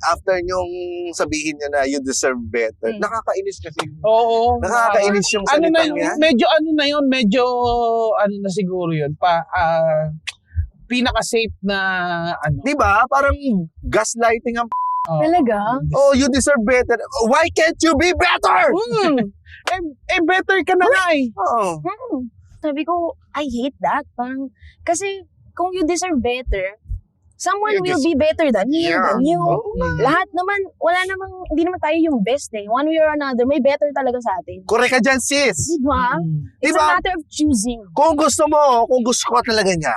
after nyong sabihin niya na you deserve better, nakakainis kasi. Oo. Nakakainis yung Ano na salitang yun? yan. Medyo ano na siguro yun. Pinaka-safe na ano. Di ba? Parang gaslighting ang Talaga? oh, you deserve better. Why can't you be better? Better ka na nga eh. Oo. Sabi ko, I hate that. Parang, kasi kung you deserve better, someone You will be better than you. Yeah. Than you. Oo. Lahat naman, hindi naman tayo yung best eh. One way or another, may better talaga sa atin. Correct ka dyan, sis. Diba? It's Diba? a matter of choosing. Kung gusto ko talaga niya,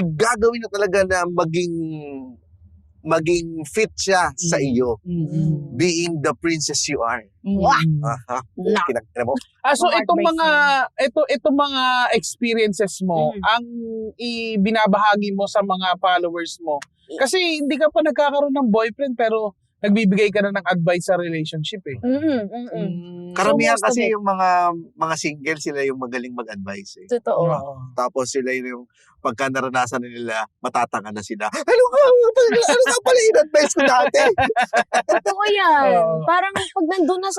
gagawin na talaga na maging fit siya sa iyo. Being the princess you are. Wah! Aha. No. Kinakina mo? So itong Heartbreaking. mga experiences mo ang ibinabahagi mo sa mga followers mo. Kasi hindi ka pa nagkakaroon ng boyfriend pero nagbibigay ka na ng advice sa relationship eh. Karamihan most of kasi it. yung mga single, sila yung magaling mag-advise eh. Totoo. Oo. Tapos sila yung pagka naranasan nila, matatanga na sila. Ano ka pala in-advise ko dati? Totoo yan. Oo. Parang pag nandun na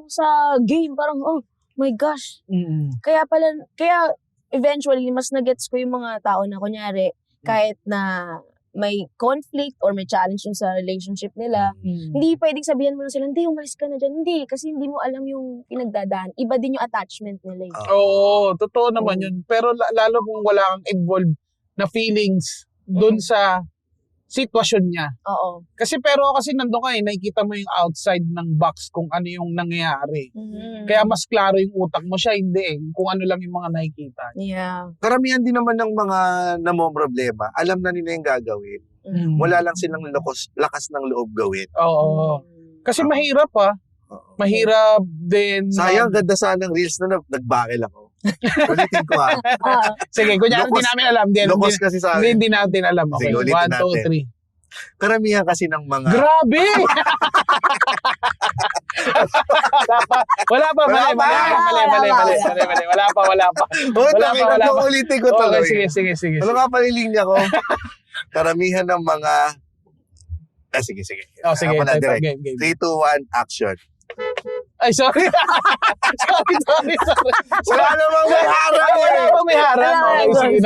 sa game, parang, oh my gosh. Kaya eventually, mas nagets ko yung mga tao na kunyari, kahit na may conflict or may challenge yung sa relationship nila, hindi pwedeng sabihan mo na sila, hindi, umalis ka na dyan. Hindi, kasi hindi mo alam yung pinagdadaan. Iba din yung attachment nila. Eh. Oo, totoo naman yun. Pero lalo kung wala kang involved na feelings dun sa sitwasyon niya. Oo. Kasi nandun ka eh, nakikita mo yung outside ng box kung ano yung nangyayari. Kaya mas klaro yung utak mo, siya hindi eh. Kung ano lang yung mga nakikita. Yeah. Karamihan din naman ng mga namomroblema, alam na nila yung gagawin. Wala lang silang lakas ng loob gawin. Oo. Kasi mahirap Oo. Mahirap din. Sayang, ganda sana ng reels na nagbakil ako. Ulitin ko ha. Sige, kunyari hindi Locos- namin alam. Locos kasi sa akin. Hindi natin alam. Okay, Sige, ulitin 1, 2, 3. Karamihan kasi ng mga... Grabe! Wala pa. Mali. Wala pa. Oh, Wala pa. ulitin ko Okay, tuloy. sige. Ano nga pala yung linya ko? Karamihan ng mga... sige. Oh, sige. Ako na, direct. Game. 3, 2, 1, action. Ay, sorry. sorry. Wala namang may harap eh. Wala pa may harap. Wala, Okay, wala. sige.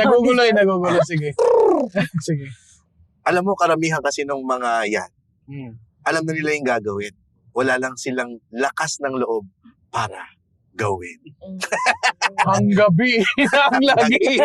Nagugulo. Sige. Sige. Alam mo, karamihan kasi ng mga yan, alam na nila yung gagawin. Wala lang silang lakas ng loob para gawin. Ang gabi. Ang lagi.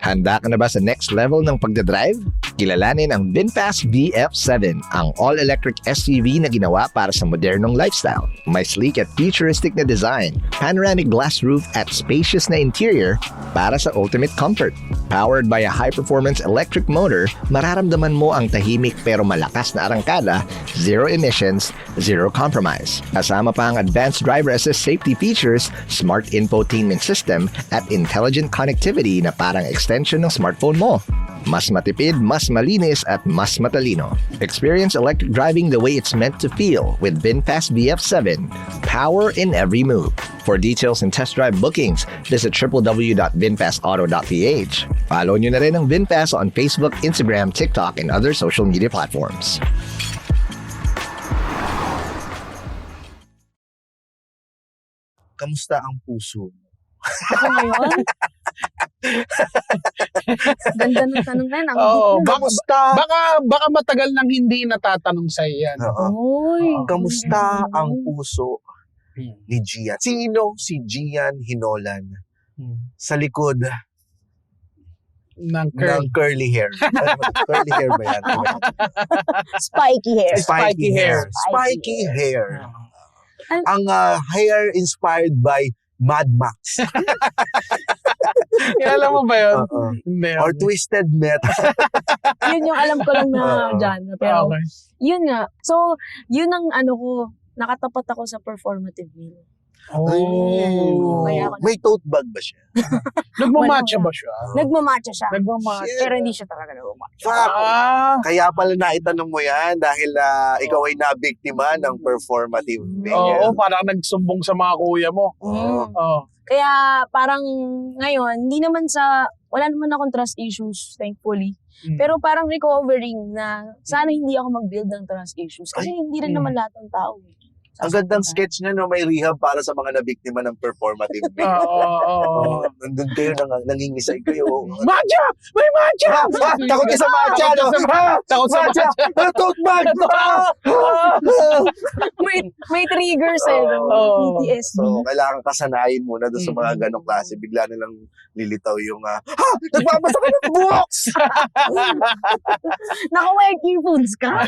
Handa ka na ba sa next level ng pagdadrive? Kilalanin ang VinFast VF7, ang all-electric SUV na ginawa para sa modernong lifestyle. May sleek at futuristic na design, panoramic glass roof at spacious na interior para sa ultimate comfort. Powered by a high-performance electric motor, mararamdaman mo ang tahimik pero malakas na arangkada, zero emissions, zero compromise. Kasama pa ang advanced driver assist safety features, smart infotainment system at intelligent connectivity na parang extension ng smartphone mo. Mas matipid, mas malinis at mas matalino. Experience electric driving the way it's meant to feel with VinFast VF7. Power in every move. For details and test drive bookings, visit www.vinfastauto.ph. Follow nyo na rin ang VinFast on Facebook, Instagram, TikTok, and other social media platforms. Kamusta ang puso mo? Ako ngayon? Ganda ng tanong na yan. Ang Oo. deep na. Kamusta? Baka matagal nang hindi natatanong sa yan. Oo. Uy. Kamusta ang puso ni Gian? Sino si Gian Hinolan sa likod Ng ng curly hair? Curly hair ba yan? Spiky hair. Spiky hair. Spiky hair. ang hair inspired by Mad Max. Kilala mo ba yun? Oo. Hindi. Or Twisted Metal. Yun yung alam ko lang na genre. Pero, Okay. yun nga. So, yun ang ko, nakatapat ako sa performative meal. Oh. Kaya ako May tote bag ba siya? Nagmamatcha ba siya? Nagmamatcha siya. Nagmamatcha. Pero hindi siya talaga nagmamatcha. Fuck! Ah. Kaya pala naitanong mo yan dahil ikaw ay nabiktima ng performative Oo, parang nagsumbong sa mga kuya mo. Oo. Oo. Kaya parang ngayon, wala naman akong trust issues, thankfully. Pero parang recovering na sana hindi ako mag-build ng trust issues. Kasi hindi rin naman lahat ng tao. Ang gandang sketch niya, no, may rehab para sa mga nabiktima ng performative Oo. media. Oo. Nandun kayo, nangingisay kayo. Matcha! May matcha! Takot ka sa matcha, no? Takot sa matcha. Tote bag! may triggers Oo. PTSD. So, kailangan kasanayin muna doon sa mga ganong klase. Bigla nilang lilitaw yung, nagbabasa ka ng books! Naka-wired earphones ka?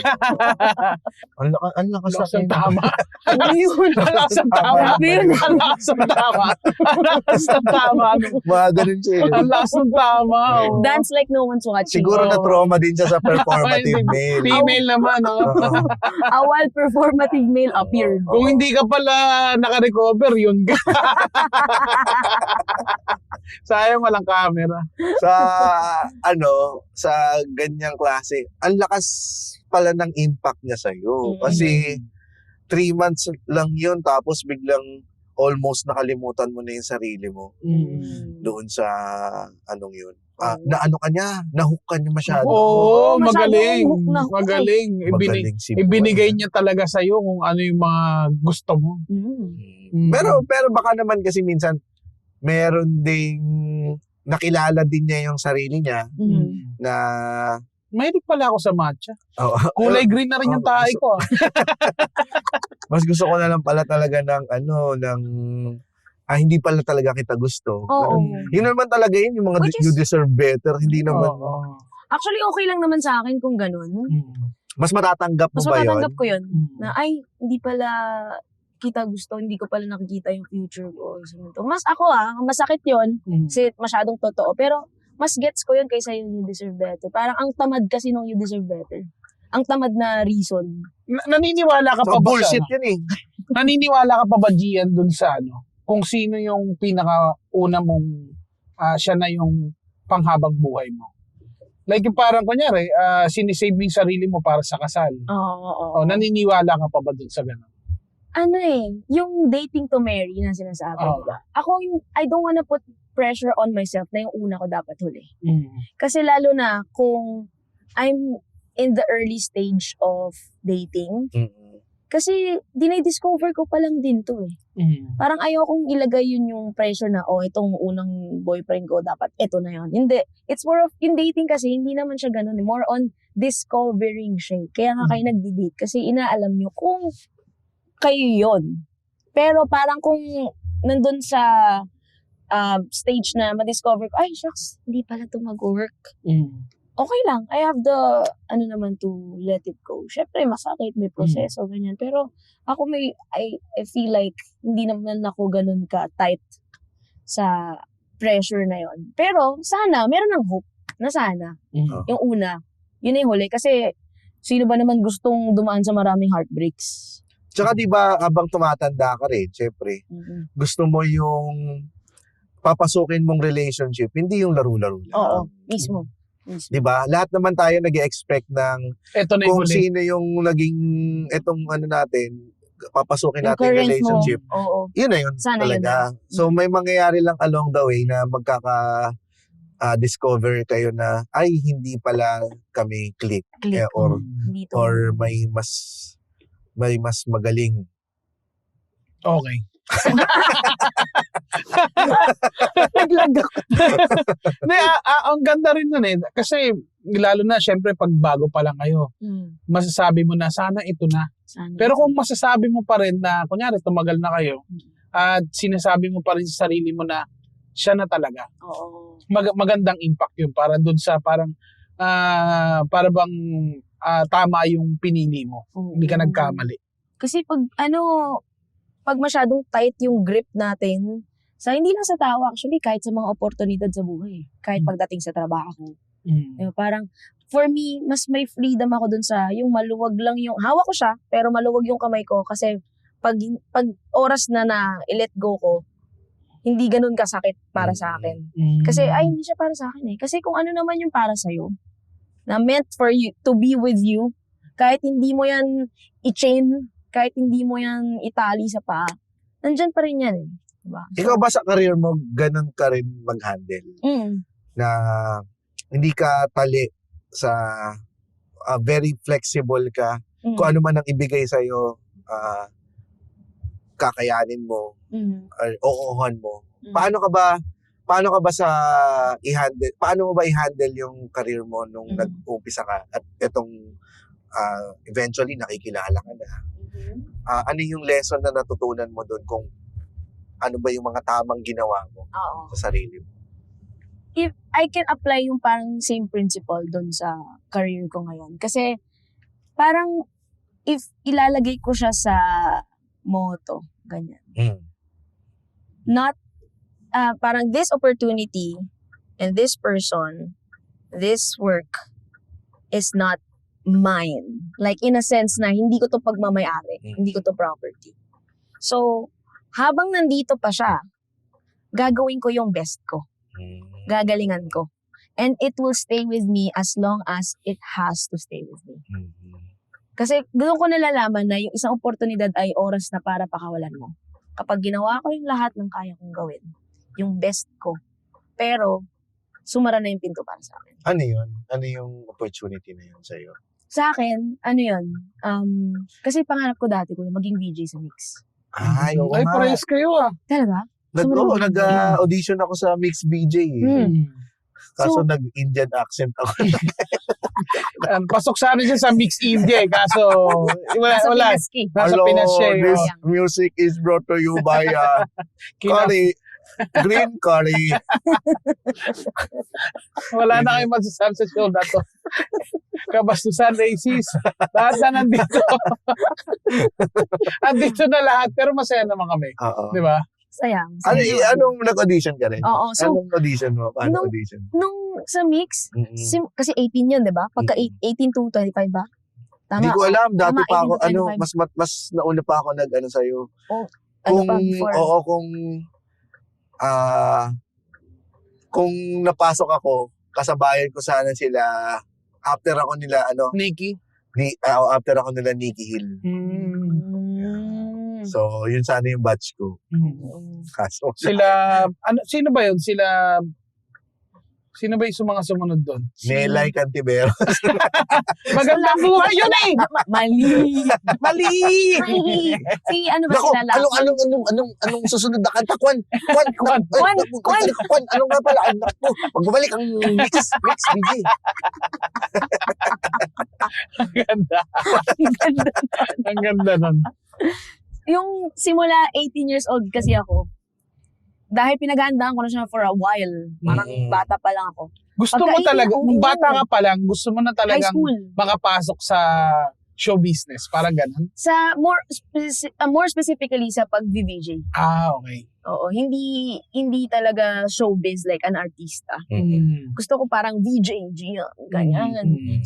Ang lakas Lakas ng tama. Ano yun? Ang lakas ng tama. Ang lakas ng tama. Ang lakas ng tama. Mga ganun siya. Ang lakas ng tama. Oo. Dance like no one's watching. Siguro Oo. na-trauma din siya sa performative male. Female naman. Oh. A while performative male appeared. Kung hindi ka pala naka-recover, yun ka. Sayang walang camera. Sa ganyang klase, ang lakas pala ng impact niya sa'yo. Kasi 3 months lang yun, tapos biglang almost nakalimutan mo na yung sarili mo doon sa anong yun. Naano ka niya, nahook ka niya masyado. Oo, masyado magaling. hook na hook. Magaling. Magaling si Ibinigay Buwan. niya talaga sa'yo kung ano yung mga gusto mo. Pero baka naman kasi minsan meron ding nakilala din niya yung sarili niya na Mahilig pala ako sa matcha. kulay Kulay green na rin yung tae ko. mas gusto ko na lang pala talaga ng hindi pala talaga kita gusto. Oo. Yun naman talaga yun, yung mga Which is- you deserve better, hindi naman. Oo. Actually, okay lang naman sa akin kung ganun. Mas matatanggap mo Mas ba yun? matatanggap ko yun. Na hindi pala kita gusto, hindi ko pala nakikita yung future ko. Mas ako masakit yun. Kasi masyadong totoo. Pero mas gets ko yun kaysa yung you deserve better. Parang ang tamad kasi nung you deserve better. Ang tamad na reason. Naniniwala ka So, pa ba bullshit sa, yun eh. naniniwala ka pa ba, Gian, dun sa kung sino yung pinaka-una mong siya na yung panghabang buhay mo? Like yung parang kunyari, sinisave mo yung sarili mo para sa kasal. Oo. Naniniwala ka pa ba dun sa gano'n? Yung dating to marry na sinasabi, diba? Ako, I don't wanna put pressure on myself na yung una ko dapat huli. Kasi lalo na kung I'm in the early stage of dating, kasi dinay-discover ko pa lang din to eh. Parang ayokong ilagay yun yung pressure na, itong unang boyfriend ko, dapat ito na yun. Hindi. It's more of, in dating kasi, hindi naman siya ganun. More on discovering siya. Kaya nga kayo nagdi-date. Kasi inaalam nyo kung kayo yun. Pero parang kung nandun sa stage na ma-discover ko, ay shucks, hindi pala to mag-work. Okay lang. I have the, naman to let it go. Syempre, masakit, may proseso, ganyan. Pero ako I feel like hindi naman ako ganun ka-tight sa pressure na yon. Pero sana, meron ng hope na sana. Yung una, yun na yung huli. Kasi sino ba naman gustong dumaan sa maraming heartbreaks? Tsaka diba, habang tumatanda ka rin, syempre, gusto mo yung papasukin mong relationship, hindi yung laro-laro lang. Oo, mismo. Diba? Lahat naman tayo nag-expect ng Ito na yung kung huli. sino yung naging itong natin, papasukin Yung natin yung current relationship. mo. Oo. Yun na yun Sana yun talaga. So may mangyayari lang along the way na discover kayo na ay hindi pala kami click. Click. Or Dito. may mas magaling. Okay. Naglag ako. Hindi, ang ganda rin nun eh. Kasi lalo na syempre pag bago pa lang kayo, masasabi mo na sana ito na. Sana. Pero kung masasabi mo pa rin na kunyari tumagal na kayo at sinasabi mo pa rin sa sarili mo na siya na talaga. Oo. Magandang impact yun para dun sa parang para bang tama yung pinili mo. Hindi ka nagkamali. Kasi pag pag masyadong tight yung grip natin, hindi lang sa tao actually, kahit sa mga oportunidad sa buhay. Kahit pagdating sa trabaho. Diba? Parang, for me, mas may freedom ako dun sa yung maluwag lang yung, hawak ko siya, pero maluwag yung kamay ko kasi pag oras na i-let go ko, hindi ganun kasakit para sa akin. Kasi, hindi siya para sa akin eh. Kasi kung ano naman yung para sa'yo, na meant for you, to be with you, kahit hindi mo yan i-chain, kahit hindi mo yan itali sa paa, nandyan pa rin yan eh. Diba? Ikaw ba sa career mo, ganun ka rin mag-handle? Na hindi ka tali sa very flexible ka. Kung ano man ang ibigay sa'yo, kakayanin mo, or oohan mo. Paano ka ba paano mo ba i-handle yung career mo nung nag-umpisa ka at itong eventually nakikilala ka na? Ano yung lesson na natutunan mo doon kung ano ba yung mga tamang ginawa mo sa sarili mo? If I can apply yung parang same principle doon sa career ko ngayon. Kasi parang if ilalagay ko siya sa motto, ganyan. Not, parang this opportunity and this person, this work is not mine. Like in a sense na hindi ko to pagmamayari, hindi ko to property. So, habang nandito pa siya, gagawin ko yung best ko. Gagalingan ko. And it will stay with me as long as it has to stay with me. Kasi doon ko nalalaman na yung isang oportunidad ay oras na para pakawalan mo. Kapag ginawa ko yung lahat ng kaya kong gawin, yung best ko, pero sumara na yung pinto para sa akin. Ano yun? Ano yung opportunity na yun sa'yo? Sa akin, ano yun? Kasi pangarap ko dati ko maging VJ sa Mix. Ay, oo Ay, nga. parehas kayo Talaga? Nag-audition ako sa Mix BJ. Kaso So, nag-Indian accent ako. Pasok sana siya sa Mix India kaso wala. Pinaski. Nasa Hello, Pinas siya. this music is brought to you by curry, green curry. Wala na kayong masasabi sa show na to. Kabastusan, racist. Lahat na nandito. Andito na lahat, pero masaya naman kami. Oo. Di ba? Sayang. Anong nag-audition ka rin? Oo. So, Anong audition mo? Paano audition? nung sa Mix, kasi 18 yun, di ba? Pagka 18 to 25 ba? Tama. Hindi ko alam. Dati Tama, pa ako, 18 to 25. mas nauna pa ako nag-ano sa'yo. Kung napasok ako, kasabayan ko sana sila, after ako nila, Nikki? after ako nila Nikki Hill. So, yun sana yung batch ko. Kaso, Sino ba yun? Sino ba yung mga sumunod doon? Nelay Cantiveros. Magandang buhay yun eh! Mali! Mali! Si ano ba Nako, sila last? anong susunod na kanta? Kwan! Anong nga pala? Naku, magbabalik ang mix BJ. Ang ganda. Ang ganda nun. Yung simula 18 years old kasi ako, dahil pinaghandaan ko na siya for a while, parang bata pa lang ako. Gusto mo talaga, nung bata ka pa lang, gusto mo na High talagang school. makapasok sa show business. Parang ganun. Sa more specifically sa pag-VJ. Okay. Oo, hindi talaga showbiz like an artista. Gusto ko parang VJ, ganyan.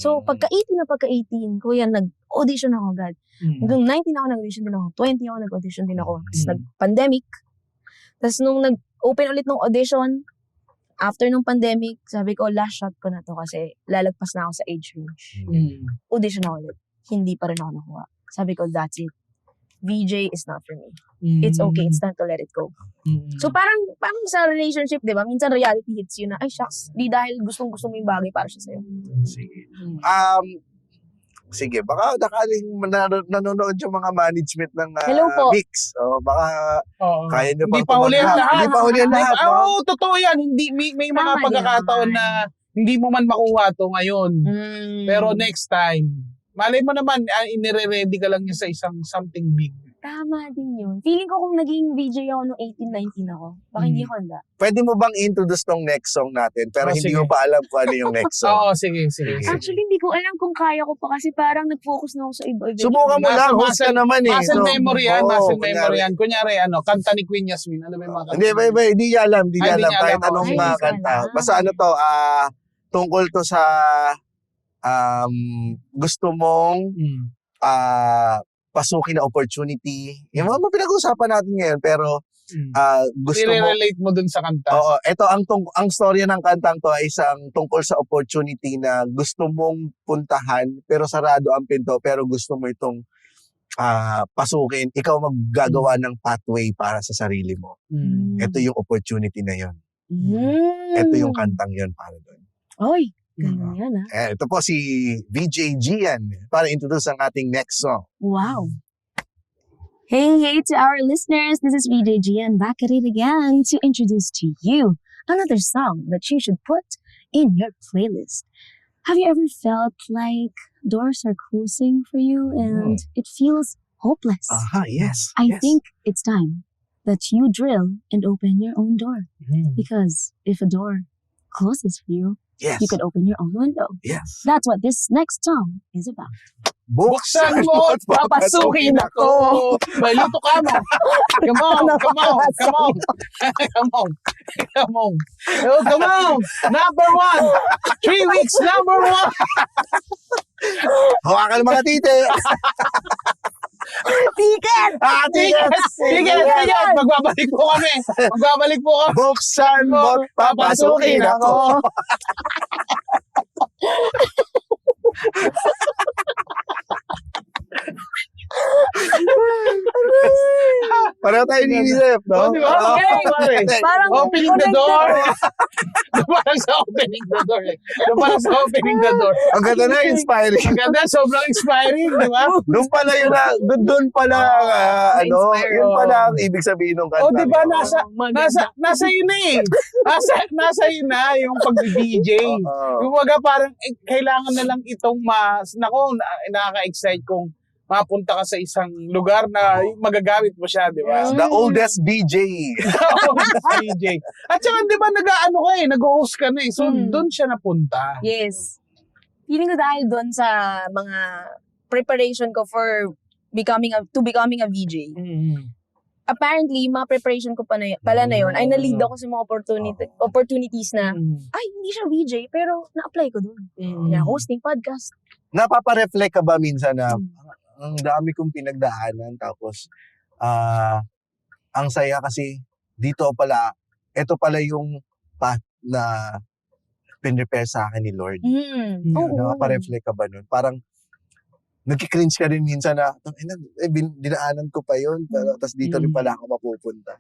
So, pagka 18 ko yan, nag-audition ako agad. Hanggang 19 ako nag-audition din ako. 20 ako nag-audition din ako. Tapos nag-pandemic. Tapos nung nag-open ulit ng audition, after nung pandemic, sabi ko, last shot ko na to kasi lalagpas na ako sa age range. Audition ako ulit. Hindi pa rin ako nakuha. Sabi ko, that's it. VJ is not for me. It's okay. It's time to let it go. So parang sa relationship, di ba? Minsan reality hits you na, ay shucks, di dahil gustong-gusto mo yung bagay para siya sa'yo. Sige. Sige, baka nakaling nanonood yung mga management ng Hello po. Mix. Baka kaya nyo Hindi pang pa huli ang tumaghap. lahat. Hindi pa huli ang lahat. no? Oo, totoo yan. Hindi, may mga Tama pagkakataon yan. na hindi mo man makuha to ngayon. Pero next time, malay mo naman, inire-ready ka lang niya sa isang something big. Tama din yun. Feeling ko kung naging VJ ako nung 18-19 ako, baka hindi ako handa. Pwede mo bang introduce tong next song natin pero hindi sige. mo pa alam kung ano yung next song? Oo, sige. Actually, hindi ko alam kung kaya ko pa kasi parang nag-focus na ako sa iba. Subukan mo lang, host ka naman eh. Muscle memory yan, oo, muscle kunyari. memory yan. Kunyari, kanta ni Queen Yasmin. Ano ba yung mga kanta? Hindi niya alam, hindi niya Hindi alam niya kahit alam, anong okay. mga Ay, kanta. sana. Basta ano to, tungkol to sa gusto mong pasukin na opportunity. Yung mga pinag-uusapan natin ngayon, pero gusto mo... I-relate mo dun sa kanta. Oo, ito ang storya ng kantang to ay isang tungkol sa opportunity na gusto mong puntahan pero sarado ang pinto pero gusto mo itong pasukin. Ikaw maggagawa ng pathway para sa sarili mo. Ito yung opportunity na yon. Ito yung kantang yon para doon. Oy, ganun yan Ito po si VJ Gian para introduce ang ating next song. Wow. Hey to our listeners, this is VJ Gian back at it again to introduce to you another song that you should put in your playlist. Have you ever felt like doors are closing for you and it feels hopeless? Yes. I think it's time that you drill and open your own door. Because if a door closes for you, Yes. you could open your own window. Yes. That's what this next song is about. Buksan mo at papasukin ako. May luto ka mo. Come on. Oh, come on. Number 1. 3 weeks, number 1. Hawakan mga tite. Ticket! Ticket. Magbabalik po kami. Buksan mo at papasukin ako. Pareho tayo ninisip, no? Oh, di ba? Okay, pare. Parang Opening the door. Parang sa opening the door. Parang sa opening the door. Ang ganda na, inspiring. Ang ganda, sobrang inspiring, di ba? Doon pala yun doon pala, inspire. yun pala ang ibig sabihin ng kanta. Oh, di ba, maganda. nasa yun na eh. Nasa yun na yung pag-DJ. Yung mga parang, kailangan na lang itong nakaka-excite kung mapunta ka sa isang lugar na magagamit mo siya, di ba? The oldest BJ. DJ. At saka, di ba, nag-host ka na eh. So, doon siya napunta. Yes. Feeling ko dahil doon sa mga preparation ko for becoming a VJ. Apparently, mga preparation ko pala na yun, ay na-lead ako sa mga opportunities na, ay, hindi siya VJ, pero na-apply ko doon. Hosting podcast. Napapa-reflect ka ba minsan na ang dami kong pinagdaanan tapos ang saya kasi ito pala yung path na pinrepare sa akin ni Lord. Napapa-reflect ka ba nun? Parang nagki-cringe ka rin minsan na dinaanan ko pa yun tapos dito rin pala ako mapupunta.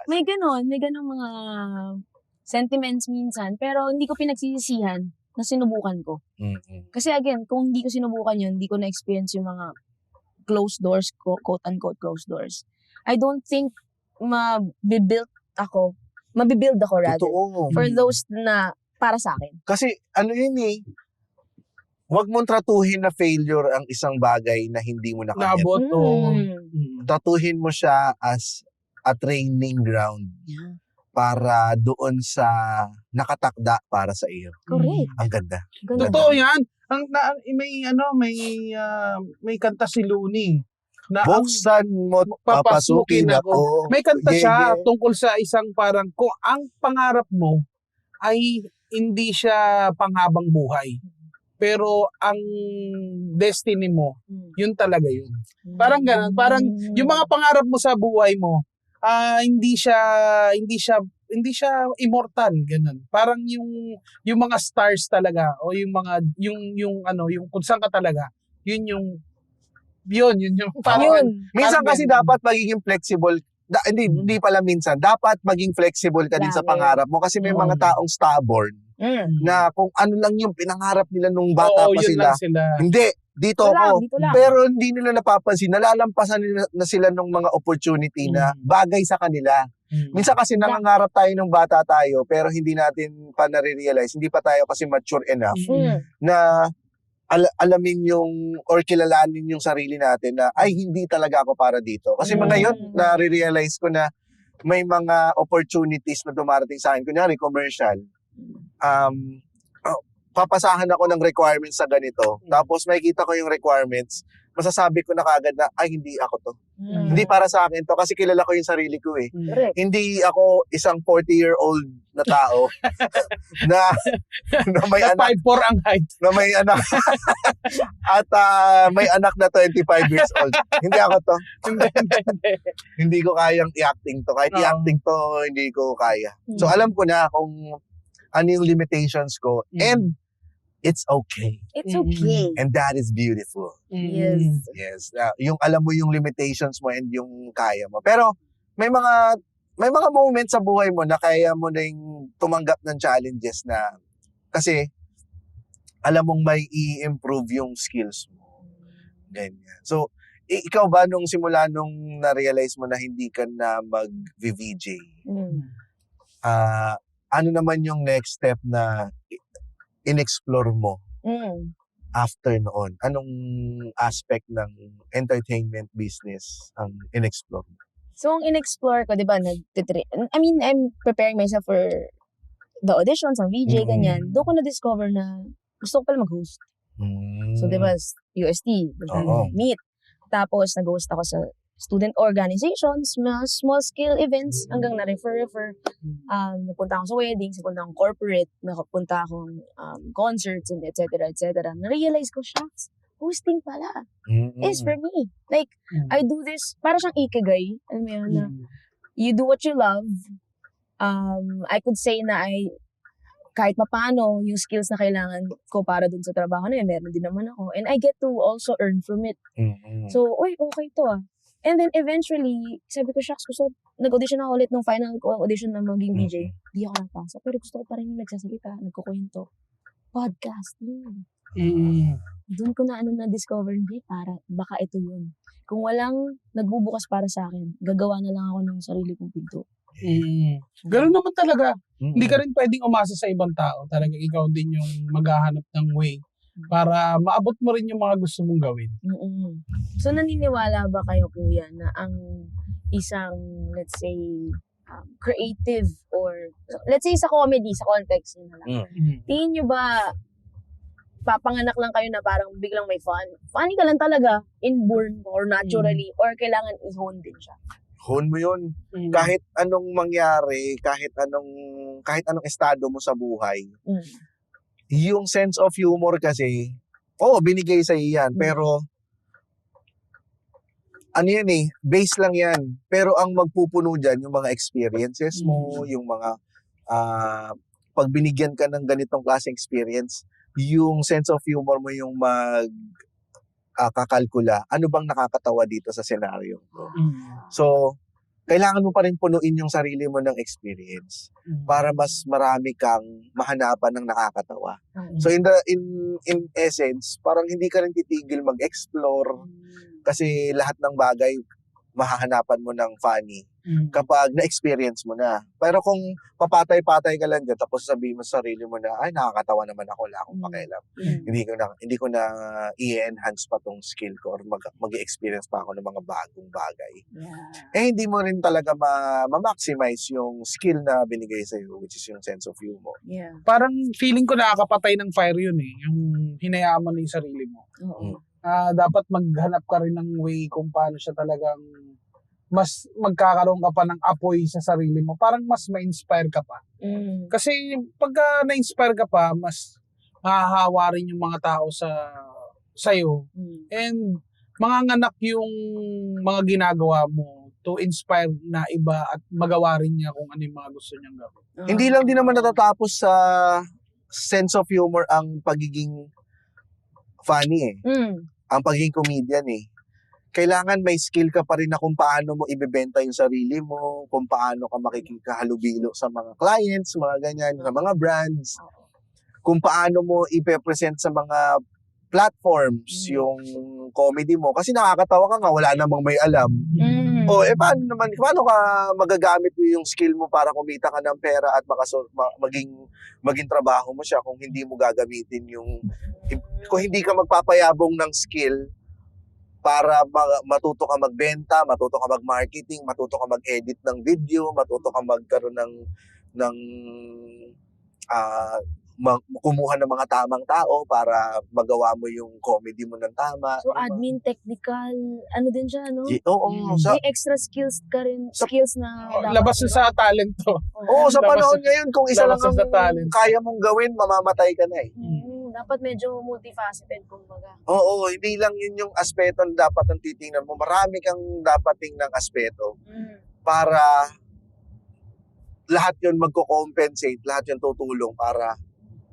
May ganon mga sentiments minsan, pero hindi ko pinagsisisihan na sinubukan ko. Kasi again, kung hindi ko sinubukan yun, hindi ko na-experience yung mga closed doors, quote-unquote closed doors. I don't think mabibuild ako rather. Totoo. For those na para sa akin. Kasi yun eh, huwag mong tratuhin na failure ang isang bagay na hindi mo nakaya. Naabot. Tratuhin mo siya as a training ground. Yeah. Para doon sa nakatakda para sa iyo. Correct. Ang ganda. Totoo yan. May kanta si Looney. Na Buksan mo at papasukin ako. May kanta siya Yeah. tungkol sa isang parang kung ang pangarap mo ay hindi siya panghabang buhay. Pero ang destiny mo, yun talaga yun. Parang ganun. Parang yung mga pangarap mo sa buhay mo, hindi siya immortal, ganun. Parang yung mga stars talaga o yung mga yung kung saan ka talaga, yun yung parang Minsan parang kasi ganun. dapat magiging flexible. Hindi pala minsan. Dapat maging flexible ka din sa Lagi. pangarap mo kasi may mga taong stubborn na kung ano lang yung pinangarap nila nung bata Oo, pa yun sila. lang sila. Hindi, dito ako. Dito lang. Pero hindi nila napapansin, nalalampasan na sila ng mga opportunity na bagay sa kanila. Minsan kasi nangangarap tayo nung bata tayo pero hindi natin pa nare-realize, hindi pa tayo kasi mature enough na alamin yung or kilalanin yung sarili natin na ay hindi talaga ako para dito. Kasi ngayon na-realize ko na may mga opportunities na dumarating sa akin. Kunyari, commercial. Papasahan ako ng requirements sa ganito. Tapos makikita ko yung requirements. Masasabi ko na kagad na, ay, hindi ako to. Hindi para sa akin to. Kasi kilala ko yung sarili ko eh. Correct. Hindi ako isang 40-year-old na tao na may Na anak 5'4" ang height. na may anak at may anak na 25 years old. Hindi ako to. Hindi ko kayang i-acting to. Kahit i-acting to, hindi ko kaya. So alam ko na kung ano yung limitations ko. And it's okay. It's okay. And that is beautiful. Yes. Yes. Yung alam mo yung limitations mo and yung kaya mo. Pero may mga moments sa buhay mo na kaya mo na yung tumanggap ng challenges na kasi alam mong may i-improve yung skills mo. Ganyan. So, ikaw ba nung simula nung na-realize mo na hindi ka na mag-VJ, ano naman yung next step na in-explore mo after noon? Anong aspect ng entertainment business ang in-explore mo? So, ang in-explore ko, di ba, I'm preparing myself for the auditions, ang VJ, ganyan. Doon ko na-discover na gusto ko pala mag-host. So, di ba, UST, meet. Tapos, nag-host ako sa student organizations, mga small-scale events, hanggang na-refer. Napunta ako sa weddings, napunta akong corporate, nakapunta akong concerts, and et cetera, et cetera. Na-realize ko, shucks, hosting pala is for me. Like, I do this, para siyang ikigai. Alam mo yun, na you do what you love. I could say na kahit paano, yung skills na kailangan ko para dun sa trabaho na yun, meron din naman ako. And I get to also earn from it. So, okay to ah. And then eventually, sabi ko, shucks, nag-audition ako ulit nung final ko, audition na maging DJ. Di ako napasok. Pero gusto ko pa rin yung nagsasalita, nagkukwento. Podcasting. Doon ko na na-discover, hindi, baka ito yun. Kung walang nagbubukas para sa akin, gagawa na lang ako ng sarili kong pinto. Ganun naman talaga. Hindi ka rin pwedeng umasa sa ibang tao. Talagang ikaw din yung maghahanap ng way para maabot mo rin yung mga gusto mong gawin. So, naniniwala ba kayo, kuya, na ang isang, let's say, creative or, let's say sa comedy, sa context nyo na lang. Tingin nyo ba, papanganak lang kayo na parang biglang may fun? Funny ka lang talaga, inborn or naturally, or kailangan i-hone din siya? Hone mo yun. Kahit anong mangyari, kahit anong estado mo sa buhay, yung sense of humor kasi, binigay sa yan. Pero, ano yan base lang yan. Pero ang magpupuno dyan, yung mga experiences mo, yung mga, pag binigyan ka ng ganitong klaseng experience, yung sense of humor mo yung kakalkula, ano bang nakakatawa dito sa senaryo ko. So, kailangan mo pa rin punuin yung sarili mo ng experience para mas marami kang mahanapan ng nakakatawa. So in essence, parang hindi ka rin titigil mag-explore kasi lahat ng bagay mahahanapan mo ng funny kapag na-experience mo na. Pero kung papatay-patay ka lang dyan, tapos sabihin mo sa sarili mo na, ay, nakakatawa naman ako, wala akong pakialam. Hindi ko na i-enhance pa tong skill ko or mag-experience pa ako ng mga bagong bagay. Hindi mo rin talaga ma-maximize yung skill na binigay sa'yo, which is yung sense of humor. Parang feeling ko nakakapatay ng fire yun yung hinayaan mo na yung sarili mo. Dapat maghanap ka rin ng way kung paano siya talagang mas magkakaroon ka pa ng apoy sa sarili mo. Parang mas ma-inspire ka pa. Kasi pagka na-inspire ka pa, mas mahahawa rin yung mga tao sa'yo. And manganganak yung mga ginagawa mo to inspire na iba at magawa rin niya kung ano yung mga gusto niyang gawin. Hindi lang din naman natatapos sa sense of humor ang pagiging funny ang pagiging comedian Kailangan may skill ka pa rin na kung paano mo ibebenta yung sarili mo, kung paano ka makikikahalubilo sa mga clients, mga ganyan, sa mga brands, kung paano mo ipe-present sa mga platforms yung comedy mo. Kasi nakakatawa ka nga, wala namang may alam. Paano ka magagamit yung skill mo para kumita ka ng pera at maging trabaho mo siya kung hindi mo gagamitin yung Kung hindi ka magpapayabong ng skill para matuto ka magbenta, matuto ka mag-marketing, matuto ka mag-edit ng video, matuto ka magkaroon ng kumuha ng mga tamang tao para magawa mo yung comedy mo ng tama. So, admin, technical, ano din siya, no? Oo. May extra skills ka rin, skills na dapat. Labas na sa talent to. Oo, sa Labas panahon sa- ngayon, kung isa lang labas sa ang talent. kaya mong gawin, mamamatay ka na eh. Dapat medyo multifaceted, kumbaga. Oo, hindi lang yun yung aspeto na dapat ang titingnan mo. Marami kang dapat tingnan aspeto para lahat yun magko-compensate, lahat yun tutulong para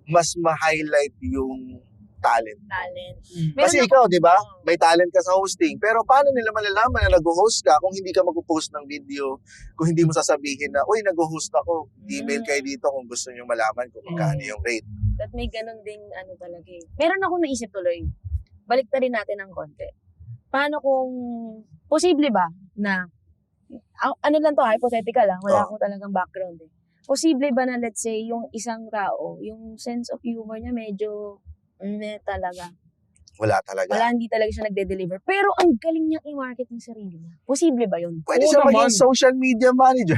mas ma-highlight yung talent. Talent. Kasi ikaw, di ba? May talent ka sa hosting. Pero paano nila malalaman na nag-host ka kung hindi ka mag-post ng video, kung hindi mo sasabihin na, uy, nag-host ako. Email kayo dito kung gusto nyo malaman kung magkano yung rate. At may ganun ding ano talaga eh. Meron ako naisip tuloy. Balik rin natin ng konti. Paano kung, posible ba na, ano lang to, hypothetical lang, wala akong talagang background eh. Posible ba na let's say, yung isang tao, yung sense of humor niya medyo, talaga. Wala talaga. Wala, hindi talaga siya nagde-deliver. Pero ang galing niyang i-market yung sarili niya. Posible ba yun? Pwede Oo siya naman. maging social media manager.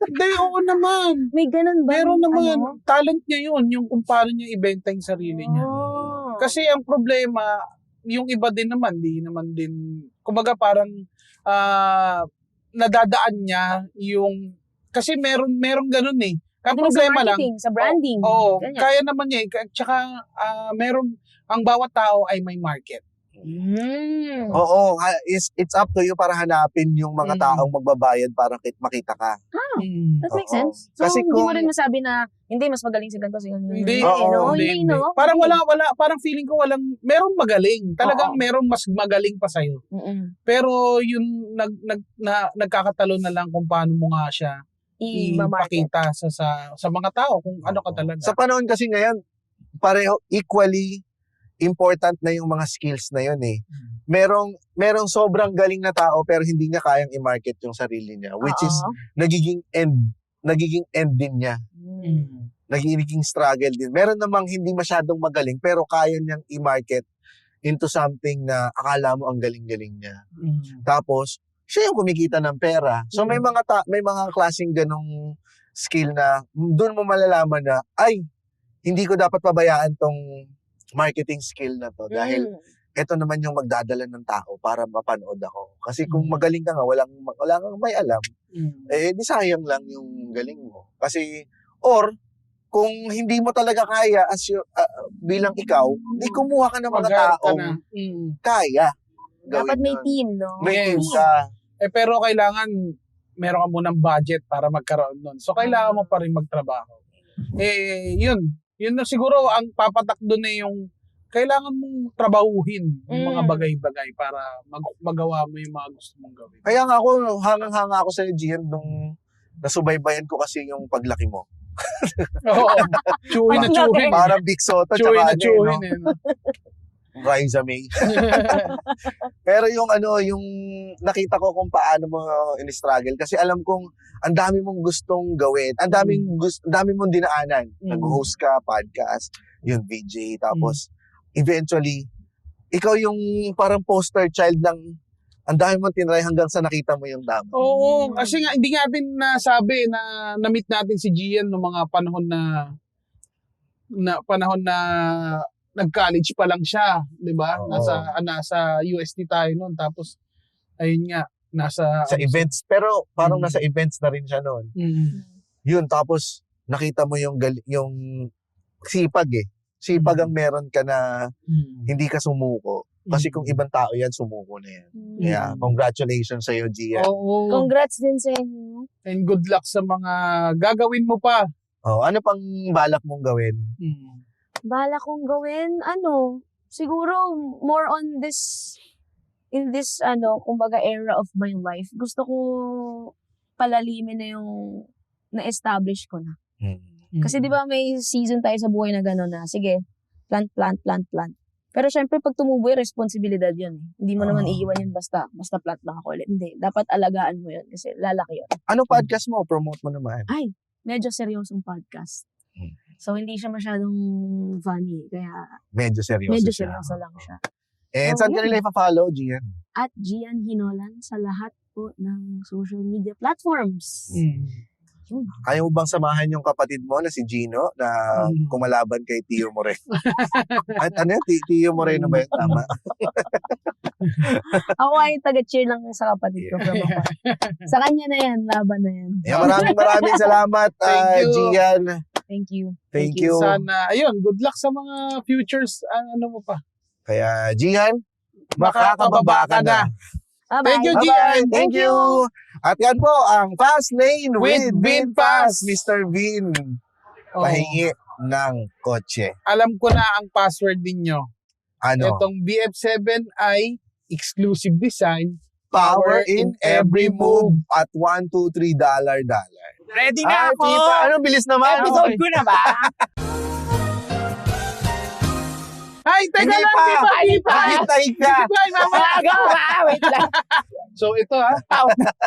Hindi, oo naman. May ganun ba? Meron naman. Ano? Talent niya yun, yung kung paano niya ibenta yung sarili niya. Oh. Kasi ang problema, yung iba din naman, di naman din, kumbaga parang nadadaan niya yung, kasi meron ganun eh. Ang Yung problema sa lang, marketing, sa branding. oo, ganyan. kaya naman niya eh. Tsaka meron, ang bawat tao ay may market. Oo, it's up to you para hanapin yung mga taong magbabayad para makita ka. That makes Oo. sense. So, Kasi hindi mo kung- rin masabi na, hindi, mas magaling si ganito, si ganito. Hindi, Oo, hindi, no? Parang wala, parang feeling ko merong magaling. Talagang merong mas magaling pa sa'yo. Pero yun, nagkakatalo na lang kung paano mo nga siya I-market. ipakita sa mga tao kung ano ka talaga. Sa panahon kasi ngayon, pareho, equally important na yung mga skills na yun eh. Merong sobrang galing na tao pero hindi niya kayang i-market yung sarili niya, which is nagiging end din niya. Nagiging struggle din. Meron namang hindi masyadong magaling pero kaya niyang i-market into something na akala mo ang galing-galing niya. Tapos, siya yung kumikita ng pera. So may mga klaseng ganong skill na doon mo malalaman na, ay, hindi ko dapat pabayaan tong marketing skill na to dahil ito naman yung magdadala ng tao para mapanood ako. Kasi kung magaling ka nga, wala kang may alam, di sayang lang yung galing mo. Kasi, or, kung hindi mo talaga kaya bilang ikaw, di kumuha ka ng mga taong kaya. Dapat may yun. team, no? May team Yes. ka. Pero kailangan meron ka munang budget para magkaroon nun. So kailangan mo pa rin magtrabaho. Yun na siguro ang papatak doon na yung kailangan mong trabahuhin yung mga bagay-bagay para magawa mo yung mga gusto mong gawin. Kaya nga ako, hangang-hanga ako sa Gian nung nasubaybayan ko kasi yung paglaki mo. Oo. Chuhin na chuhin. Parang Big Soto, Chuhin na tsaka chuhin. Riza May. Pero yung nakita ko kung paano mo in-struggle kasi alam kong ang dami mong gustong gawin, ang dami mong dinaanan. Nag-host ka, podcast, yung VJ, tapos eventually ikaw yung parang poster child ng ang dami mong tinry hanggang sa nakita mo yung tama. Oo, kasi nga hindi natin nasabi na na-meet natin si Gian noong mga panahon na nag-college pa lang siya, 'di ba? Nasa UST tayo noon, tapos ayun nga Sa events, pero parang nasa events na rin siya noon. Yun, tapos nakita mo yung sipag eh. Sipag ang meron ka na hindi ka sumuko. Kasi kung ibang tao yan, sumuko na yan. Kaya congratulations sa'yo, Gia. Oo. Congrats din sa inyo. And good luck sa mga gagawin mo pa. Ano pang balak mong gawin? Bala kong gawin, siguro more on in this, kumbaga era of my life. Gusto ko palalimin na yung na-establish ko na. Kasi di ba may season tayo sa buhay na gano'n na, sige, plant. Pero syempre pag tumubo yung responsibilidad yun. Hindi mo naman iiwan yun basta plant lang ako ulit. Hindi, dapat alagaan mo yun kasi lalaki yun. Ano podcast mo? Promote mo naman. Medyo seryosong podcast. So, hindi siya masyadong funny. Kaya, Medyo seryoso medyo siya. seryoso lang siya. And saan ka nila ipa-follow, Gian? At Gian Hinolan sa lahat po ng social media platforms. Yun. Ayaw mo bang samahan yung kapatid mo na si Gino na kumalaban kay Tio Moreno? At ano yun? Tio Moreno ba yun? Tama. Ako ay taga-cheer lang sa kapatid ko. From afar. Sa kanya na yan, laban na yan. Yeah, maraming salamat, Thank you. Gian. Thank you. Thank you. Sana, ayun, good luck sa mga futures, ano mo pa. Kaya, Gian, makakababa ka na. Bye-bye. Thank you, Bye-bye. Gian. Thank you. At yan po ang Fast Lane with With Vin Vin Pass. Pass. Mr. Vin, Oh. pahingi ng kotse. Alam ko na ang password ninyo. Ano? Itong BF7 ay exclusive design. Power in every move at $1, $2, $3. Ready na ako! Tita, ano bilis naman? Episode ko na ba? Ay, teka Hindi lang, pa. di pa. Hintay ka. Di pa, mamaya. Aga ba? Wait lang. So ito ha,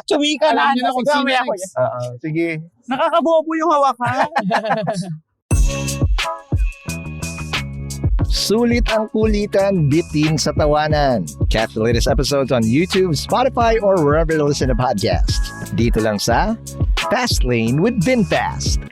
Chumika na. alam niyo na kung sino Mamaya ko next. yan. Sige. Nakakabobo yung hawakan. Sulit ang kulitan, bitin sa tawanan. Catch the latest episodes on YouTube, Spotify, or wherever you listen to podcasts. Dito lang sa Fast Lane with VinFast.